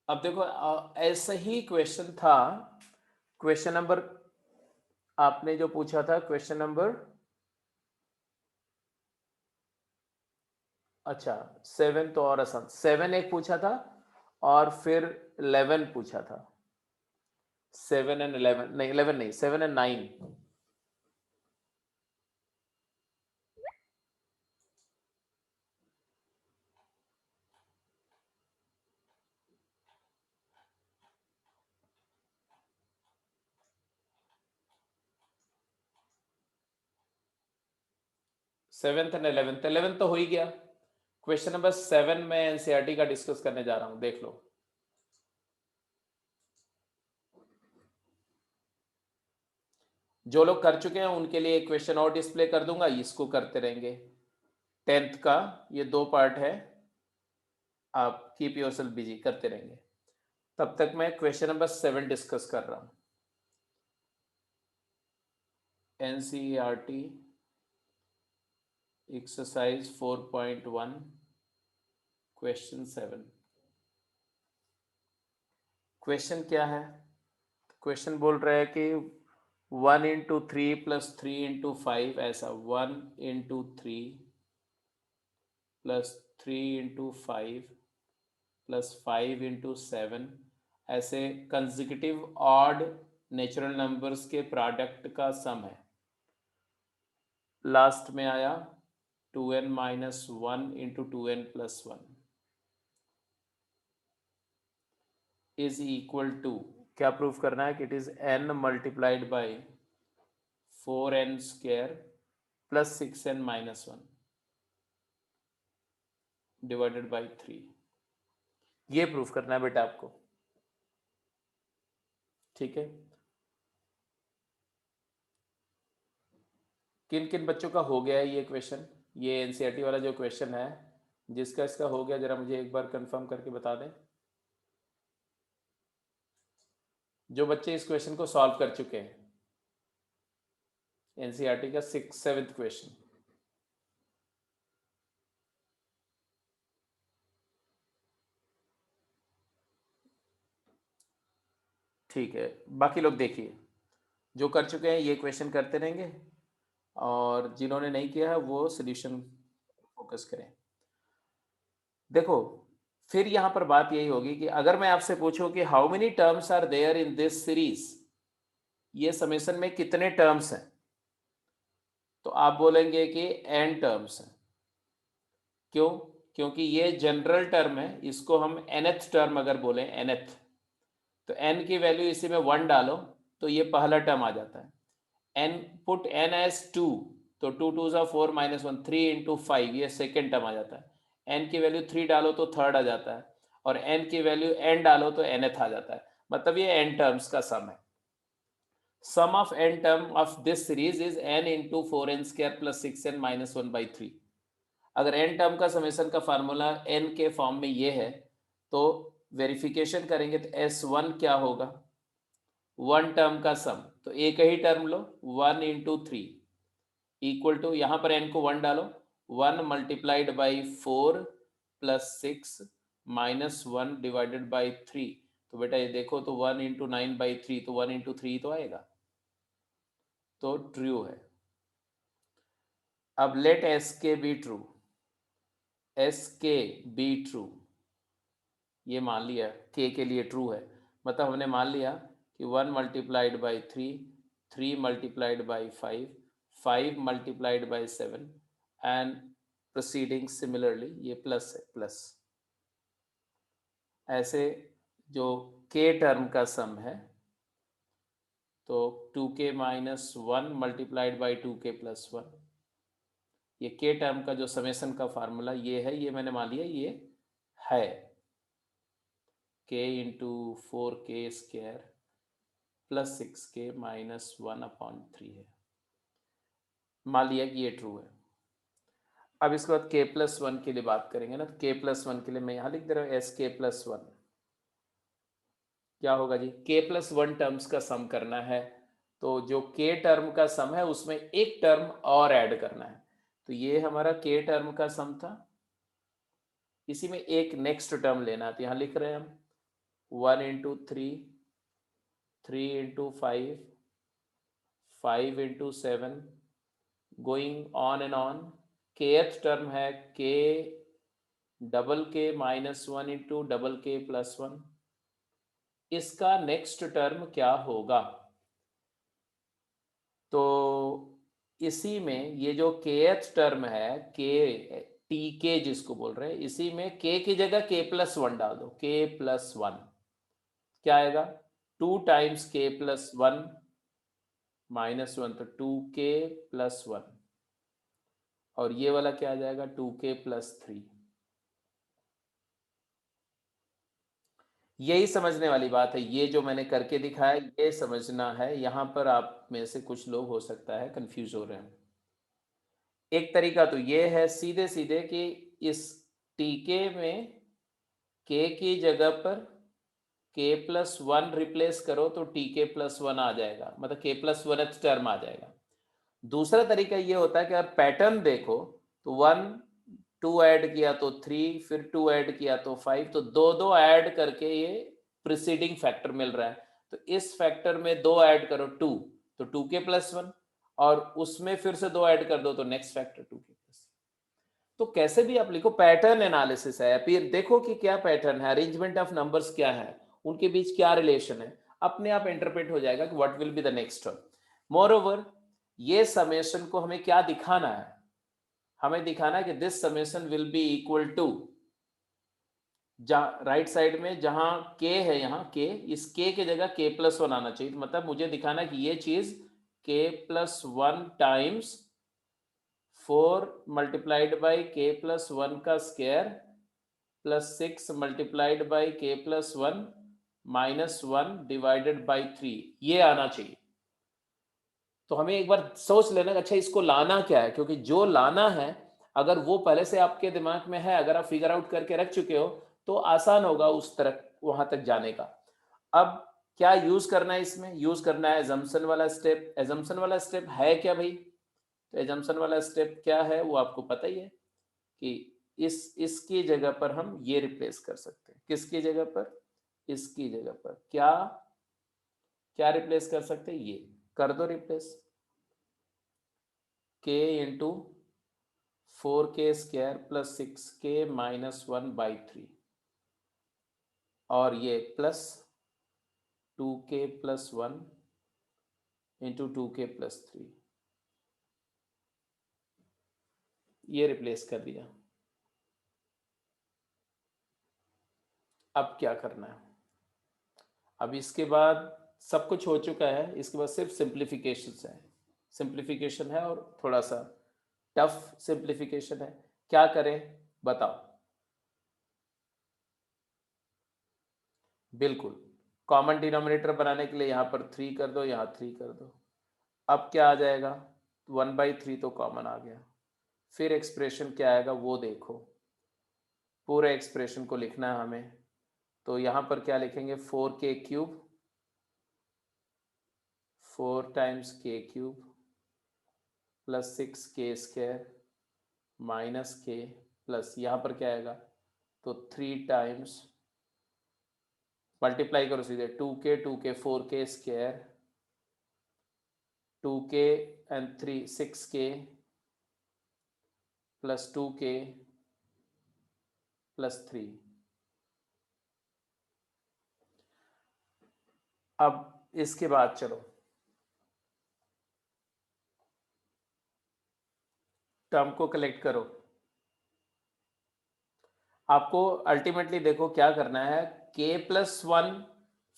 अब देखो, ऐसा ही क्वेश्चन था, क्वेश्चन नंबर आपने जो पूछा था, क्वेश्चन नंबर, अच्छा 7 तो और आसान, 7 एक पूछा था और फिर 11 पूछा था। 7 एंड 11 नहीं, 11 नहीं, 7 and 9। Seventh and 11th, 11th तो हो ही गया। क्वेश्चन नंबर 7 में एनसीईआरटी का डिस्कस करने जा रहा हूं, देख लो। जो लोग कर चुके हैं उनके लिए एक क्वेश्चन और डिस्प्ले कर दूंगा, इसको करते रहेंगे। 10th का ये 2 पार्ट है, आप कीप योरसेल्फ बिजी करते रहेंगे। तब तक मैं क्वेश्चन नंबर 7 डिस्कस कर रहा हूं। NCERT exercise 4.1 question 7। क्वेश्चन क्या है? क्वेश्चन बोल रहा है कि 1 इंटू 3 प्लस 3 इंटू 5, ऐसा 1 into 3 plus 3 into 5 plus 5 into 7, ऐसे कंसेक्यूटिव ऑड नेचुरल नंबर्स के प्रोडक्ट का सम है। लास्ट में आया 2n minus 1 into 2n plus 1 is equal to, क्या प्रूफ करना है कि it is n multiplied by 4n square plus 6n minus 1 divided by 3। ये प्रूफ करना है बेटा आपको, ठीक है? किन किन बच्चों का हो गया है ये क्वेश्चन? ये एनसीईआरटी वाला जो क्वेश्चन है, जिसका इसका हो गया जरा मुझे एक बार कंफर्म करके बता दें। जो बच्चे इस क्वेश्चन को सॉल्व कर चुके हैं, एनसीईआरटी का 6th-7th क्वेश्चन। ठीक है, बाकी लोग देखिए, जो कर चुके हैं ये क्वेश्चन करते रहेंगे, और जिन्होंने नहीं किया है वो सोल्यूशन फोकस करें। देखो, फिर यहां पर बात यही होगी कि अगर मैं आपसे पूछूं कि how many terms are there in this series, ये समेशन में कितने टर्म्स हैं, तो आप बोलेंगे कि n टर्म्स हैं। क्यों? क्योंकि ये जनरल टर्म है, इसको हम nth टर्म अगर बोले nth, तो n की वैल्यू इसी में 1 डालो तो ये पहला टर्म आ जाता है। n पुट n एज 2, तो 2 2 ज़ा 4 माइनस 1, 3 इंटू 5, ये सेकेंड टर्म आ जाता है। n की वैल्यू 3 डालो तो थर्ड आ जाता है, और n की वैल्यू n डालो तो nth आ जाता है। मतलब ये n टर्म्स का सम है। Sum of n term of this series is n into 4n square plus 6n minus 1/3। अगर n टर्म का समेशन का फार्मूला n के फॉर्म में ये है, तो वेरिफिकेशन करेंगे तो S1 क्या होगा? वन टर्म का सम, तो एक ही टर्म लो, 1 इंटू 3 इक्वल टू, यहाँ पर n को 1 डालो, 1 multiplied by 4 plus 6 minus 1 divided by 3। तो बेटा ये देखो, तो 1 इंटू 9 बाई 3, तो 1 इंटू 3 तो आएगा, तो ट्रू है। अब लेट एस के बी ट्रू, एस के बी ट्रू, ये मान लिया k के लिए ट्रू है, मतलब हमने मान लिया कि 1 multiplied by 3, 3 multiplied by 5, 5 multiplied by 7 and proceeding similarly, ये प्लस है, प्लस। ऐसे जो k टर्म का सम है, तो 2k minus 1 multiplied by 2k plus 1, ये k टर्म का जो समेशन का फार्मूला ये है, ये मैंने मान लिया ये है k into 4k square plus 6k minus 1/3 है, मान लिया कि ये ट्रू है। अब इसके बाद k प्लस 1 के लिए बात करेंगे ना, तो k प्लस 1 के लिए मैं यहाँ लिख दे रहा हूँ एस के प्लस 1। क्या होगा जी, k प्लस 1 टर्म्स का सम करना है, तो जो k टर्म का सम है उसमें एक टर्म और ऐड करना है, तो ये हमारा k टर्म का सम था, इसी में एक नेक्स्ट टर्म लेना है, तो यहाँ लिख रहे हैं हम 1 into 3, 3 into 5, 5 into 7, going on and on. kth term है k double k minus 1 into double k plus 1, इसका नेक्स्ट टर्म क्या होगा, तो इसी में ये जो kth टर्म है k tk जिसको बोल रहे हैं, इसी में k की जगह k प्लस 1 डाल दो, k प्लस 1 क्या आएगा, 2 टाइम्स k प्लस 1 माइनस 1, तो 2k प्लस 1, और ये वाला क्या आ जाएगा 2k प्लस 3। यही समझने वाली बात है, ये जो मैंने करके दिखाया ये समझना है। यहाँ पर आप में से कुछ लोग हो सकता है कंफ्यूज हो रहे हैं। एक तरीका तो ये है सीधे सीधे कि इस टीके में k की जगह पर k प्लस 1 रिप्लेस करो तो टीके प्लस 1 आ जाएगा, मतलब k प्लस 1th टर्म आ जाएगा। दूसरा तरीका ये होता है कि अगर पैटर्न देखो तो 1 2 ऐड किया तो 3, फिर 2 ऐड किया तो 5, तो दो दो ऐड करके ये प्रीसीडिंग फैक्टर मिल रहा है, तो इस फैक्टर में 2 ऐड करो 2, तो 2k प्लस 1, और उसमें फिर से 2 ऐड कर दो तो नेक्स्ट फैक्टर 2k प्लस। तो कैसे भी आप लिखो, पैटर्न एनालिसिस है, फिर देखो कि क्या पैटर्न है, अरेंजमेंट ऑफ नंबर्स क्या है, उनके बीच क्या रिलेशन है, अपने आप इंटरप्रेट हो जाएगा कि what will be the next term. Moreover ये समेशन को हमें क्या दिखाना है, हमें दिखाना है कि this summation will be equal to, right side में जहां k है, यहाँ k, इस k की जगह k प्लस 1 आना चाहिए, मतलब मुझे दिखाना है कि ये चीज k plus 1 times 4 multiplied by k plus 1 का square plus 6 multiplied by k plus 1 minus 1 divided by 3, ये आना चाहिए। तो हमें एक बार सोच लेना अच्छा इसको लाना क्या है, क्योंकि जो लाना है अगर वो पहले से आपके दिमाग में है, अगर आप फिगर आउट करके रख चुके हो तो आसान होगा उस तरह वहां तक जाने का। अब क्या यूज करना है, इसमें यूज करना है एजम्पशन वाला स्टेप। एजम्पशन वाला स्टेप है क्या भाई, तो एजम्पशन वाला स्टेप क्या है वो आपको पता ही है कि इसकी जगह पर हम ये रिप्लेस कर सकते हैं, किसकी जगह पर, इसकी जगह पर क्या क्या रिप्लेस कर सकते हैं, ये कर दो replace, k into 4k square plus 6k minus 1/3, और ये plus 2k plus 1 into 2k plus 3, ये रिप्लेस कर दिया। अब क्या करना है, अब इसके बाद सब कुछ हो चुका है, इसके बाद सिर्फ सिंप्लीफिकेशन है, सिंप्लीफिकेशन है और थोड़ा सा टफ सिंप्लीफिकेशन है। क्या करें बताओ, बिल्कुल कॉमन डिनोमिनेटर बनाने के लिए यहाँ पर 3 कर दो, यहाँ 3 कर दो, अब क्या आ जाएगा 1/3 तो कॉमन आ गया, फिर एक्सप्रेशन क्या आएगा वो देखो, पूरे एक्सप्रेशन को लिखना है हमें, तो यहाँ पर क्या लिखेंगे 4k क्यूब 4 टाइम्स के क्यूब प्लस 6 के स्क्वायर माइनस के प्लस यहाँ पर क्या आएगा, तो 3 टाइम्स मल्टीप्लाई करो सीधे 2k 4k square 2k and 3 6k plus 2k plus 3। अब इसके बाद चलो टर्म को कलेक्ट करो। आपको अल्टीमेटली देखो क्या करना है, k+1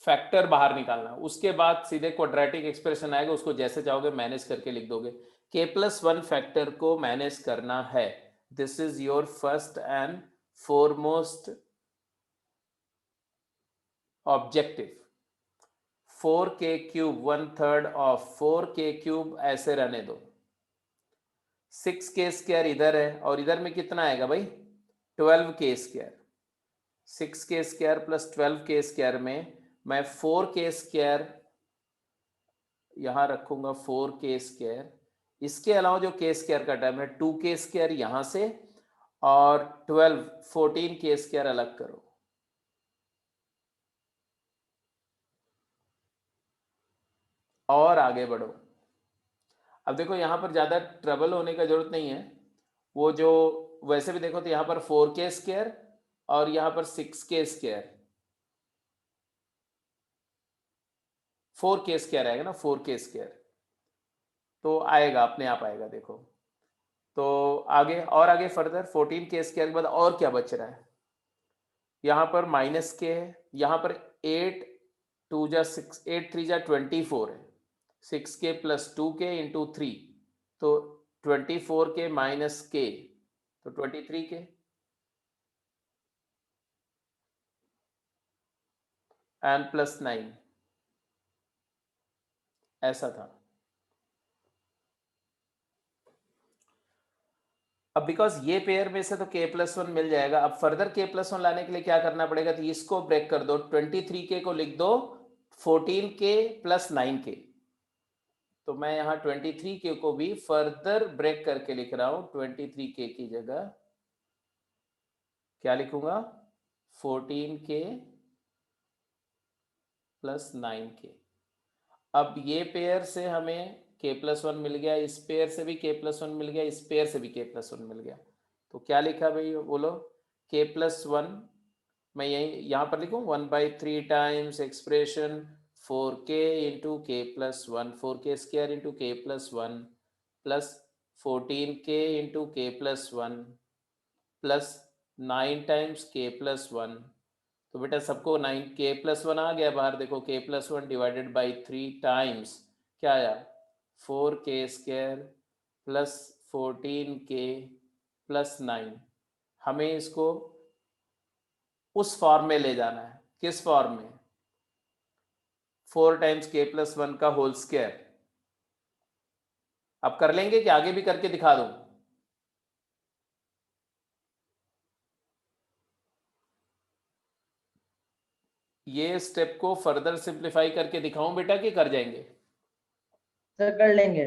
फैक्टर बाहर निकालना, उसके बाद सीधे क्वाड्रेटिक एक्सप्रेशन आएगा, उसको जैसे चाहोगे मैनेज करके लिख दोगे। k+1 फैक्टर को मैनेज करना है, this is your first and foremost objective. 4k cube 1/3 of 4k cube ऐसे रहने दो, 6k स्क्वायर इधर है और इधर में कितना आएगा भाई 12k square, 6k square plus 12k square में मैं 4k स्क्वायर यहां रखूंगा, 4k स्क्वायर, इसके अलावा जो k स्क्वायर का टर्म है 2k स्क्वायर यहां से और 14k स्क्वायर अलग करो। और आगे बढ़ो। अब देखो यहां पर ज्यादा ट्रबल होने का जरूरत नहीं है, वो जो वैसे भी देखो तो यहां पर 4k स्क्वायर और यहां पर 6k स्क्वायर, 4k स्क्वायर आएगा ना, 4k स्क्वायर तो आएगा, अपने आप आएगा। देखो तो आगे और आगे फर्दर 14k स्क्वायर के बाद और क्या बच रहा है, यहां पर माइनस के है, यहां पर 8 2 जा 6 8 3 जा 24 है, 6k प्लस 2k इंटू 3 तो 24k माइनस k तो 23k एंड प्लस 9 ऐसा था। अब बिकॉज ये पेयर में से तो k+1 मिल जाएगा, अब फर्दर k+1 लाने के लिए क्या करना पड़ेगा, तो इसको ब्रेक कर दो, 23k को लिख दो 14k प्लस 9k, तो मैं यहाँ 23k को भी फर्दर ब्रेक करके लिख रहा हूं, 23k की जगह क्या लिखूंगा 14k प्लस 9k। अब ये पेयर से हमें k+1 मिल गया, इस पेयर से भी k+1 मिल गया, इस पेयर से भी k+1 मिल गया, तो क्या लिखा भाई बोलो, k+1 मैं यही यहाँ पर लिखूं 1/3 times expression 4k into k+1, 4k square into k+1 plus 14k into k+1 plus 9 times k+1, तो बेटा सबको 9k+1 आ गया बाहर, देखो k+1 डिवाइडेड बाई 3 टाइम्स क्या आया 4k square plus 14k plus 9। हमें इसको उस फॉर्म में ले जाना है, किस फॉर्म में, 4 टाइम्स k+1 का होल स्क्वायर। अब कर लेंगे कि आगे भी करके दिखा दूं, ये स्टेप को फर्दर सिंप्लीफाई करके दिखाऊं बेटा कि कर जाएंगे? सर कर लेंगे।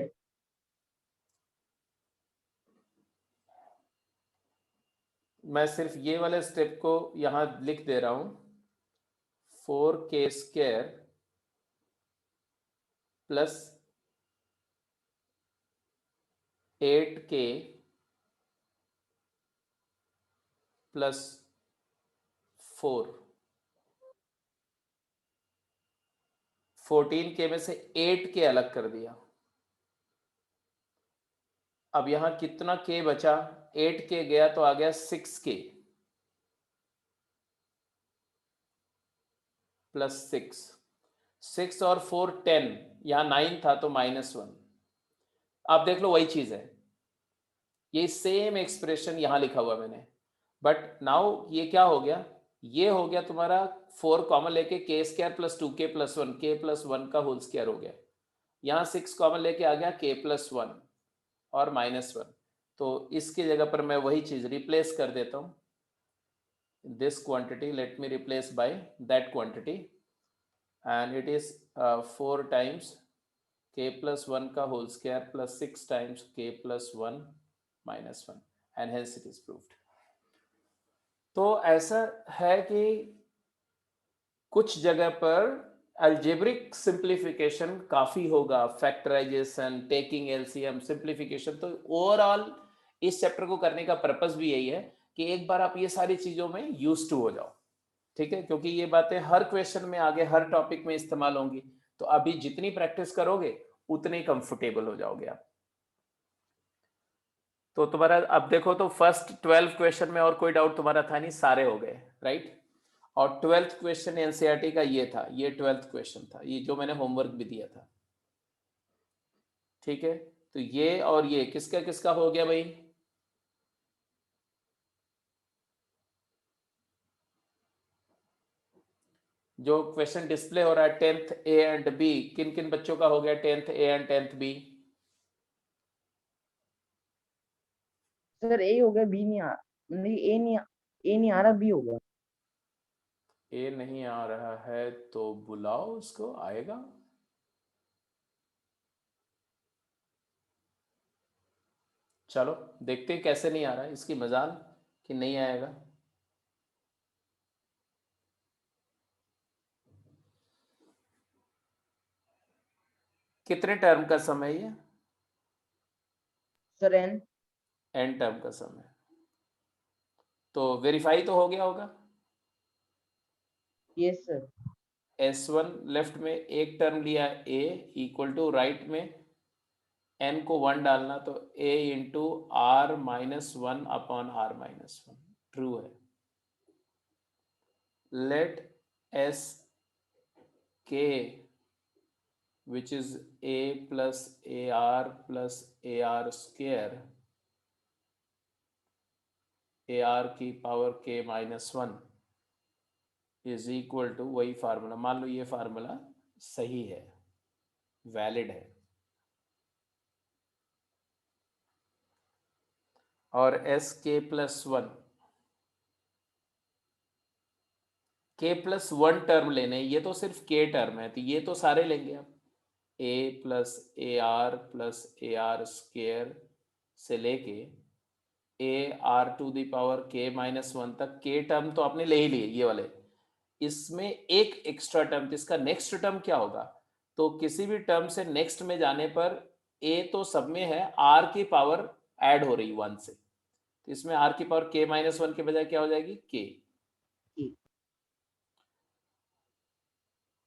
मैं सिर्फ ये वाले स्टेप को यहां लिख दे रहा हूं, 4k square plus 8k plus 4, 14k में से 8k अलग कर दिया। अब यहां कितना k बचा, 8k गया तो आ गया 6k प्लस 6 और 4 10, यहां 9 था तो -1। आप देख लो वही चीज है, ये सेम एक्सप्रेशन यहां लिखा हुआ मैंने, बट नाउ ये क्या हो गया, ये हो गया तुम्हारा 4 कॉमन लेके k square plus 2k plus 1, k+1 का होल स्क्वायर हो गया, यहाँ 6 कॉमन लेके आ गया k+1 और -1, तो इसकी जगह पर मैं वही चीज रिप्लेस कर देता हूँ, this quantity let me replace by that quantity and it is 4 times k plus 1 का whole square plus 6 times k plus 1 minus 1 and hence it is proved. तो ऐसा है कि कुछ जगह पर अल्जेब्रिक सिंप्लीफिकेशन काफी होगा, फैक्टराइजेशन, टेकिंग एलसीएम, सिंप्लीफिकेशन। तो ओवरऑल इस चैप्टर को करने का पर्पस भी यही है कि एक बार आप ये सारी चीजों में यूज्ड टू हो जाओ, ठीक है, क्योंकि ये बातें हर क्वेश्चन में आगे हर टॉपिक में इस्तेमाल होंगी। तो अभी जितनी प्रैक्टिस करोगे उतने कंफर्टेबल हो जाओगे आप। तो तुम्हारा अब देखो तो फर्स्ट 12 क्वेश्चन में और कोई डाउट तुम्हारा था नहीं, सारे हो गए, राइट। और 12th क्वेश्चन एनसीईआरटी का ये था, ये 12th क्वेश्चन था, ये जो मैंने होमवर्क भी दिया था, ठीक है। तो ये और ये किसका किसका हो गया भाई? जो क्वेश्चन डिस्प्ले हो रहा है 10th ए एंड बी, किन किन बच्चों का हो गया 10th A and 10th B? Sir A हो गया, बी नहीं आ नहीं, ए नहीं आ रहा, बी होगा। ए नहीं आ रहा है तो बुलाओ उसको, आएगा। चलो देखते हैं कैसे नहीं आ रहा है, इसकी मजाल कि नहीं आएगा। कितने टर्म का समय है? Sir N. एन टर्म का समय। तो वेरीफाई तो हो गया होगा। Yes sir. S1 लेफ्ट में एक टर्म लिया a इक्वल टू राइट में n को 1 डालना, तो a into R minus 1 upon are minus 1 true है। Let S k which is a plus ar plus ar square, ar की power k minus 1 is equal to वही formula, मान लो ये फार्मूला सही है, वैलिड है। और एस के प्लस 1, के प्लस 1 टर्म लेने, ये तो सिर्फ के टर्म है, तो ये तो सारे लेंगे आप, a plus a r square से लेके a are to the power के माइनस 1 तक के टर्म तो आपने ले ही लिए ये वाले। इसमें एक एक्स्ट्रा टर्म, तो इसका नेक्स्ट टर्म क्या होगा? तो किसी भी टर्म से नेक्स्ट में जाने पर ए तो सब में है, आर की पावर ऐड हो रही 1 से, तो इसमें आर की पावर के माइनस 1 के बजाय क्या हो जाएगी? के।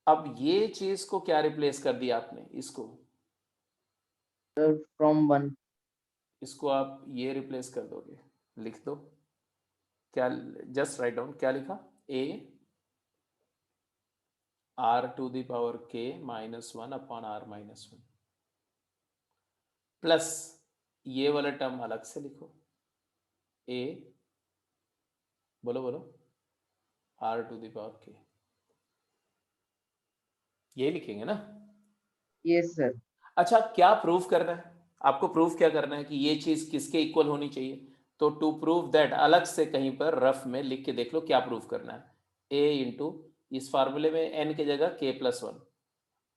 अब ये चीज को क्या रिप्लेस कर दिया आपने? इसको, फ्रॉम 1। इसको आप ये रिप्लेस कर दोगे, लिख दो क्या, जस्ट राइट डाउन, क्या लिखा? A are to the power के minus 1 upon are minus 1 plus ये वाला टर्म अलग से लिखो, ए बोलो बोलो आर टू द पावर के, ये लिखेंगे ना? Yes sir. अच्छा, क्या प्रूव करना है आपको? प्रूव क्या करना है कि ये चीज किसके इक्वल होनी चाहिए? तो टू प्रूव दैट अलग से कहीं पर रफ में लिख के देख लो क्या प्रूव करना है। ए इंटू इस फार्मूले में एन की जगह के प्लस 1,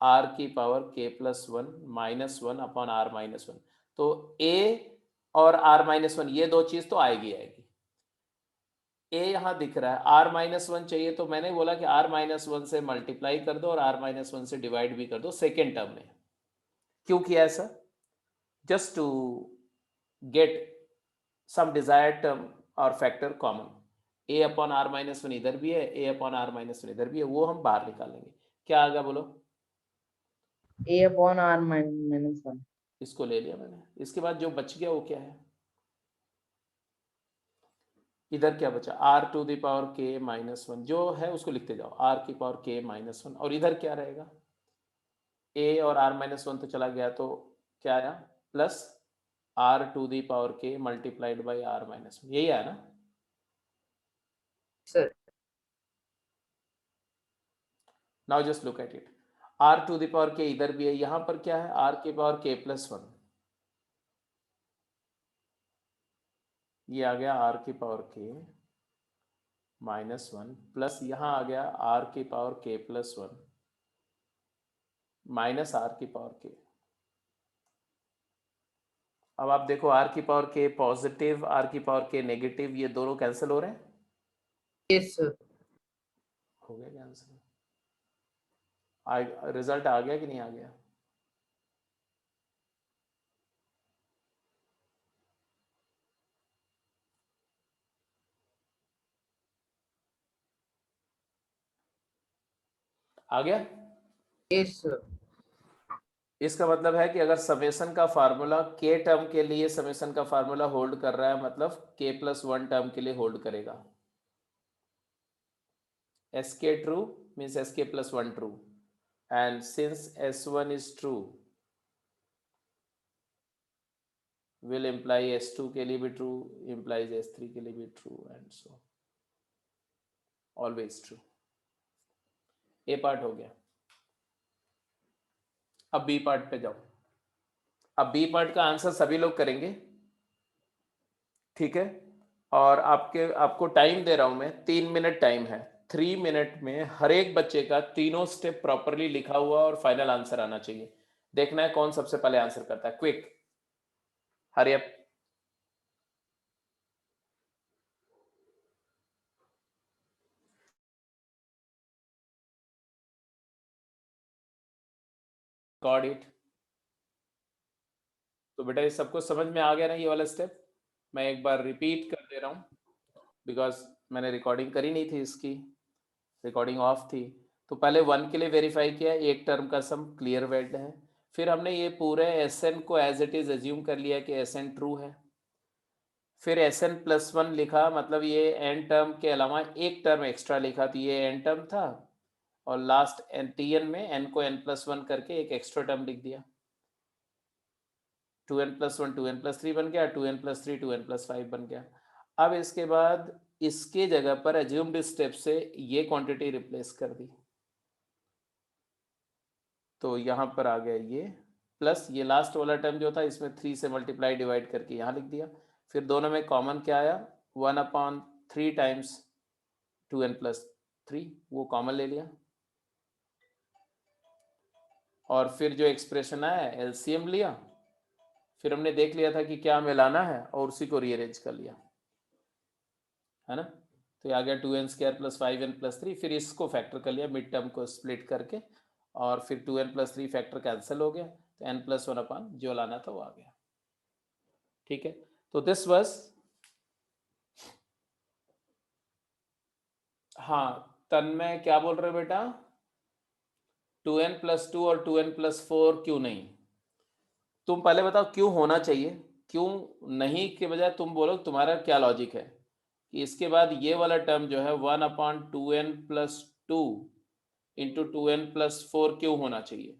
आर की power k plus 1 minus 1 upon are minus 1। तो ए और आर माइनस 1 ये दो चीज तो आएगी आएगी। ए यहां दिख रहा है, आर माइनस 1 चाहिए, तो मैंने बोला कि आर माइनस 1 से मल्टीप्लाई कर दो और आर माइनस 1 से डिवाइड भी कर दो सेकेंड टर्म में। क्यों किया ऐसा? just to get some desired term or factor common। a upon r minus 1 इधर भी है, a upon r minus 1 इधर भी है, वो हम बाहर निकालेंगे। क्या आएगा बोलो? ए अपॉन आर माइनस 1। इसको ले लिया मैंने। इसके बाद जो बच गया वो क्या है? इधर क्या बचा? r to the power k minus 1 जो है उसको लिखते जाओ, r की पावर k माइनस 1, और इधर क्या रहेगा? a और r माइनस 1 तो चला गया, तो क्या आया? Plus r to the power k multiplied by r minus 1, यही आया ना? Sir now just look at it, r to the power k इधर भी है, यहां पर क्या है? r की पावर k प्लस 1, ये आ गया r की पावर k माइनस 1 प्लस यहां आ गया r की power k plus 1 minus r की पावर k। अब आप देखो आर की पावर के पॉजिटिव, आर की पावर के नेगेटिव, ये दोनों कैंसिल हो रहे हैं। Yes, sir. हो गया कैंसिल। रिजल्ट आ गया कि नहीं आ गया? आ गया। Yes, sir. इसका मतलब है कि अगर समेशन का फार्मूला के टर्म के लिए समेशन का फार्मूला होल्ड कर रहा है, मतलब के प्लस 1 टर्म के लिए होल्ड करेगा। एस के ट्रू मीन्स एस के plus 1 true, and since S1 is true will imply S2 के लिए भी ट्रू, implies S3 के लिए भी true, and so always true. A part हो गया। अब बी पार्ट पे जाओ। अब बी पार्ट का आंसर सभी लोग करेंगे, ठीक है? और आपको टाइम दे रहा हूं मैं, 3 मिनट टाइम है। 3 मिनट में हर एक बच्चे का तीनों स्टेप प्रॉपरली लिखा हुआ और फाइनल आंसर आना चाहिए। देखना है कौन सबसे पहले आंसर करता है। Quick, hurry up. Got it. तो बेटा ये सबको समझ में आ गया ना ये वाला स्टेप? मैं एक बार रिपीट कर दे रहा हूँ, बिकॉज मैंने रिकॉर्डिंग करी नहीं थी, इसकी रिकॉर्डिंग ऑफ थी। तो पहले 1 के लिए वेरीफाई किया, एक टर्म का सम क्लियर वेल्ड है। फिर हमने ये पूरे Sn को एज इट इज एज्यूम कर लिया कि Sn ट्रू है। फिर Sn प्लस 1 लिखा, मतलब ये n टर्म के अलावा एक टर्म एक्स्ट्रा लिखा, तो ये n टर्म था, और लास्ट Tn में n को n प्लस 1 करके एक एक्स्ट्रा टर्म लिख दिया। 2n प्लस 1 2n प्लस 3 बन गया, 2n प्लस 3 2n प्लस 5 बन गया। अब इसके बाद इसके जगह पर एज्यूम्ड स्टेप से ये क्वांटिटी रिप्लेस कर दी, तो यहाँ पर आ गया ये, प्लस ये लास्ट वाला टर्म जो था इसमें 3 से मल्टीप्लाई डिवाइड करके यहाँ लिख दिया। फिर दोनों में कॉमन क्या आया, 1/3 टाइम्स 2n प्लस 3, वो कॉमन ले लिया। और फिर जो एक्सप्रेशन आया एलसीएम लिया, फिर हमने देख लिया था कि क्या मिलाना है और उसी को रीअरेंज कर लिया, है ना? तो ये आ गया 2n² प्लस 5n प्लस 3। फिर इसको फैक्टर कर लिया मिड टर्म को स्प्लिट करके, और फिर 2n प्लस 3 फैक्टर कैंसिल हो गया, तो n प्लस 1 अपान जो लाना था वो आ गया, ठीक है? तो दिस वाज, हाँ तन्मय क्या बोल रहे हो बेटा? 2n प्लस 2 और 2n प्लस 4 क्यों नहीं? तुम पहले बताओ क्यों होना चाहिए, क्यों नहीं के बजाय तुम बोलो तुम्हारा क्या लॉजिक है कि इसके बाद ये वाला टर्म जो है 1/2n plus 2 into 2n plus 4 क्यों होना चाहिए?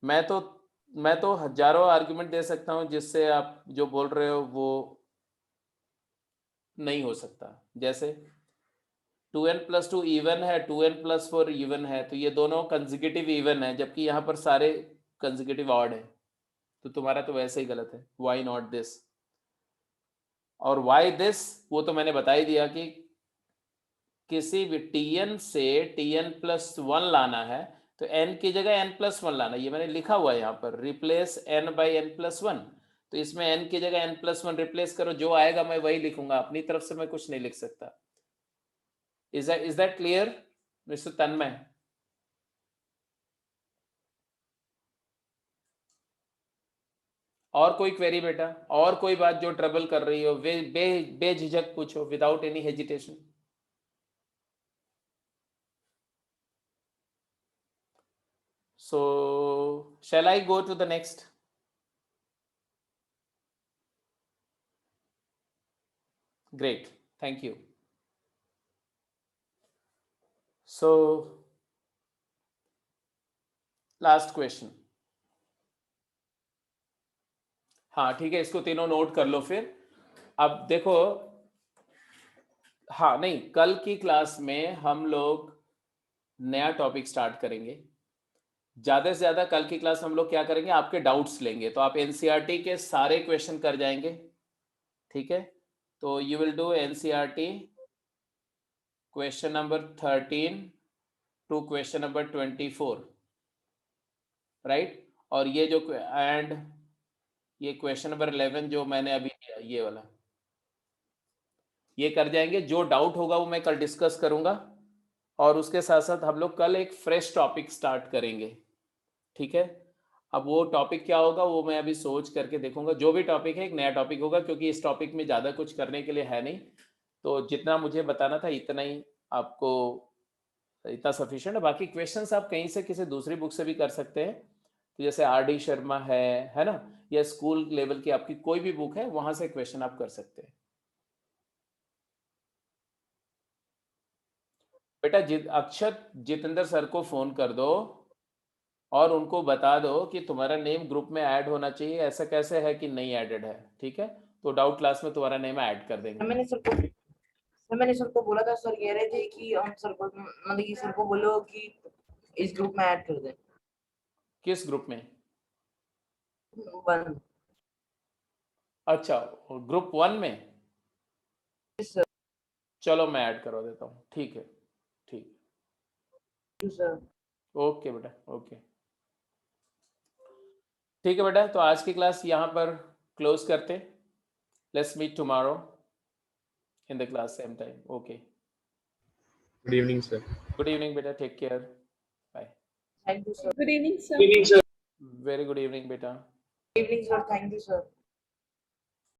मैं तो हजारों आर्ग्यूमेंट दे सकता हूं जिससे आप जो बोल रहे हो वो नहीं हो सकता। जैसे 2n प्लस 2 इवन है, 2n प्लस 4 इवन है, तो ये दोनों कंसेक्यूटिव इवन है, जबकि यहाँ पर सारे कंसेक्यूटिव ऑड है, तो तुम्हारा तो वैसे ही गलत है। Why not this? और वाई दिस वो तो मैंने बता ही दिया कि किसी भी tn से tn प्लस 1 लाना है तो n की जगह n प्लस 1 लाना, ये मैंने लिखा हुआ है यहाँ पर, replace n by n plus 1। तो इसमें n की जगह n प्लस 1 रिप्लेस करो, जो आएगा मैं वही लिखूंगा, अपनी तरफ से मैं कुछ नहीं लिख सकता। इज दैट क्लियर मिस्टर तन्मय? और कोई क्वेरी बेटा, और कोई बात जो ट्रबल कर रही हो, बेझिझक पूछो, without any hesitation. So shall I go to the next? Great, thank you. So last question. हाँ ठीक है, इसको तीनों नोट कर लो। फिर अब देखो, हाँ नहीं, कल की क्लास में हम लोग नया टॉपिक स्टार्ट करेंगे। ज्यादा से ज्यादा कल की क्लास में हम लोग क्या करेंगे, आपके डाउट्स लेंगे, तो आप एनसीईआरटी के सारे क्वेश्चन कर जाएंगे, ठीक है? तो you will do NCERT question number 13 to question number 24, right? और ये जो एंड ये क्वेश्चन नंबर 11 जो मैंने अभी दिया ये वाला, ये कर जाएंगे। जो डाउट होगा वो मैं कल डिस्कस करूंगा, और उसके साथ साथ हम लोग कल एक फ्रेश टॉपिक स्टार्ट करेंगे, ठीक है। अब वो टॉपिक क्या होगा वो मैं अभी सोच करके देखूंगा। जो भी टॉपिक है एक नया टॉपिक होगा, क्योंकि इस टॉपिक में ज़्यादा कुछ करने के लिए है नहीं, तो जितना मुझे बताना था इतना ही आपको, इतना सफिशिएंट है। बाकी क्वेश्चंस आप कहीं से किसी दूसरी बुक से भी कर सकते हैं, तो जैसे RD शर्मा है ना, या स्कूल लेवल की आपकी कोई भी बुक है वहां से क्वेश्चन आप कर सकते हैं। बेटा अक्षत जितेंद्र सर को फोन कर दो और उनको बता दो कि तुम्हारा नेम ग्रुप में ऐड होना चाहिए। ऐसा कैसे है कि नहीं ऐडेड है, ठीक है, तो डाउट क्लास में तुम्हारा नेम ऐड कर देंगे। मैंने सर को बोला था, सर कह रहे थे कि हम सर को मतलब कि सर को बोलो कि इस ग्रुप में ऐड कर दें। किस ग्रुप में? 1। अच्छा, ग्रुप 1 में। सर चलो मैं ऐड करवा देता हूँ, ठीक है, ठीक। सर ओके बेटा, ओके, ठीक है बेटा। तो आज की क्लास यहाँ पर क्लोज करते। Let's meet tomorrow in the class same time. Okay, good evening sir. Good evening बेटा, take care, bye. Thank you sir. Good evening, sir. Very good evening बेटा। Evening sir, thank you sir.